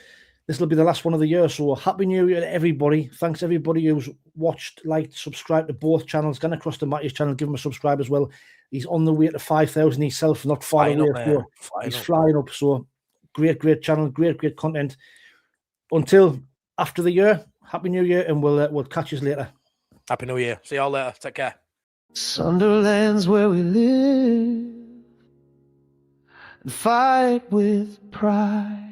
this will be the last one of the year, so happy New Year to everybody. Thanks everybody who's watched, liked, subscribed to both channels. Gone across to Matty's channel, give him a subscribe as well. He's on the way to 5,000 himself, not far away. He's flying up. So great channel, great content. Until after the year, happy New Year, and we'll catch you later. Happy New Year. See you all later. Take care. Sunderland's where we live and fight with pride.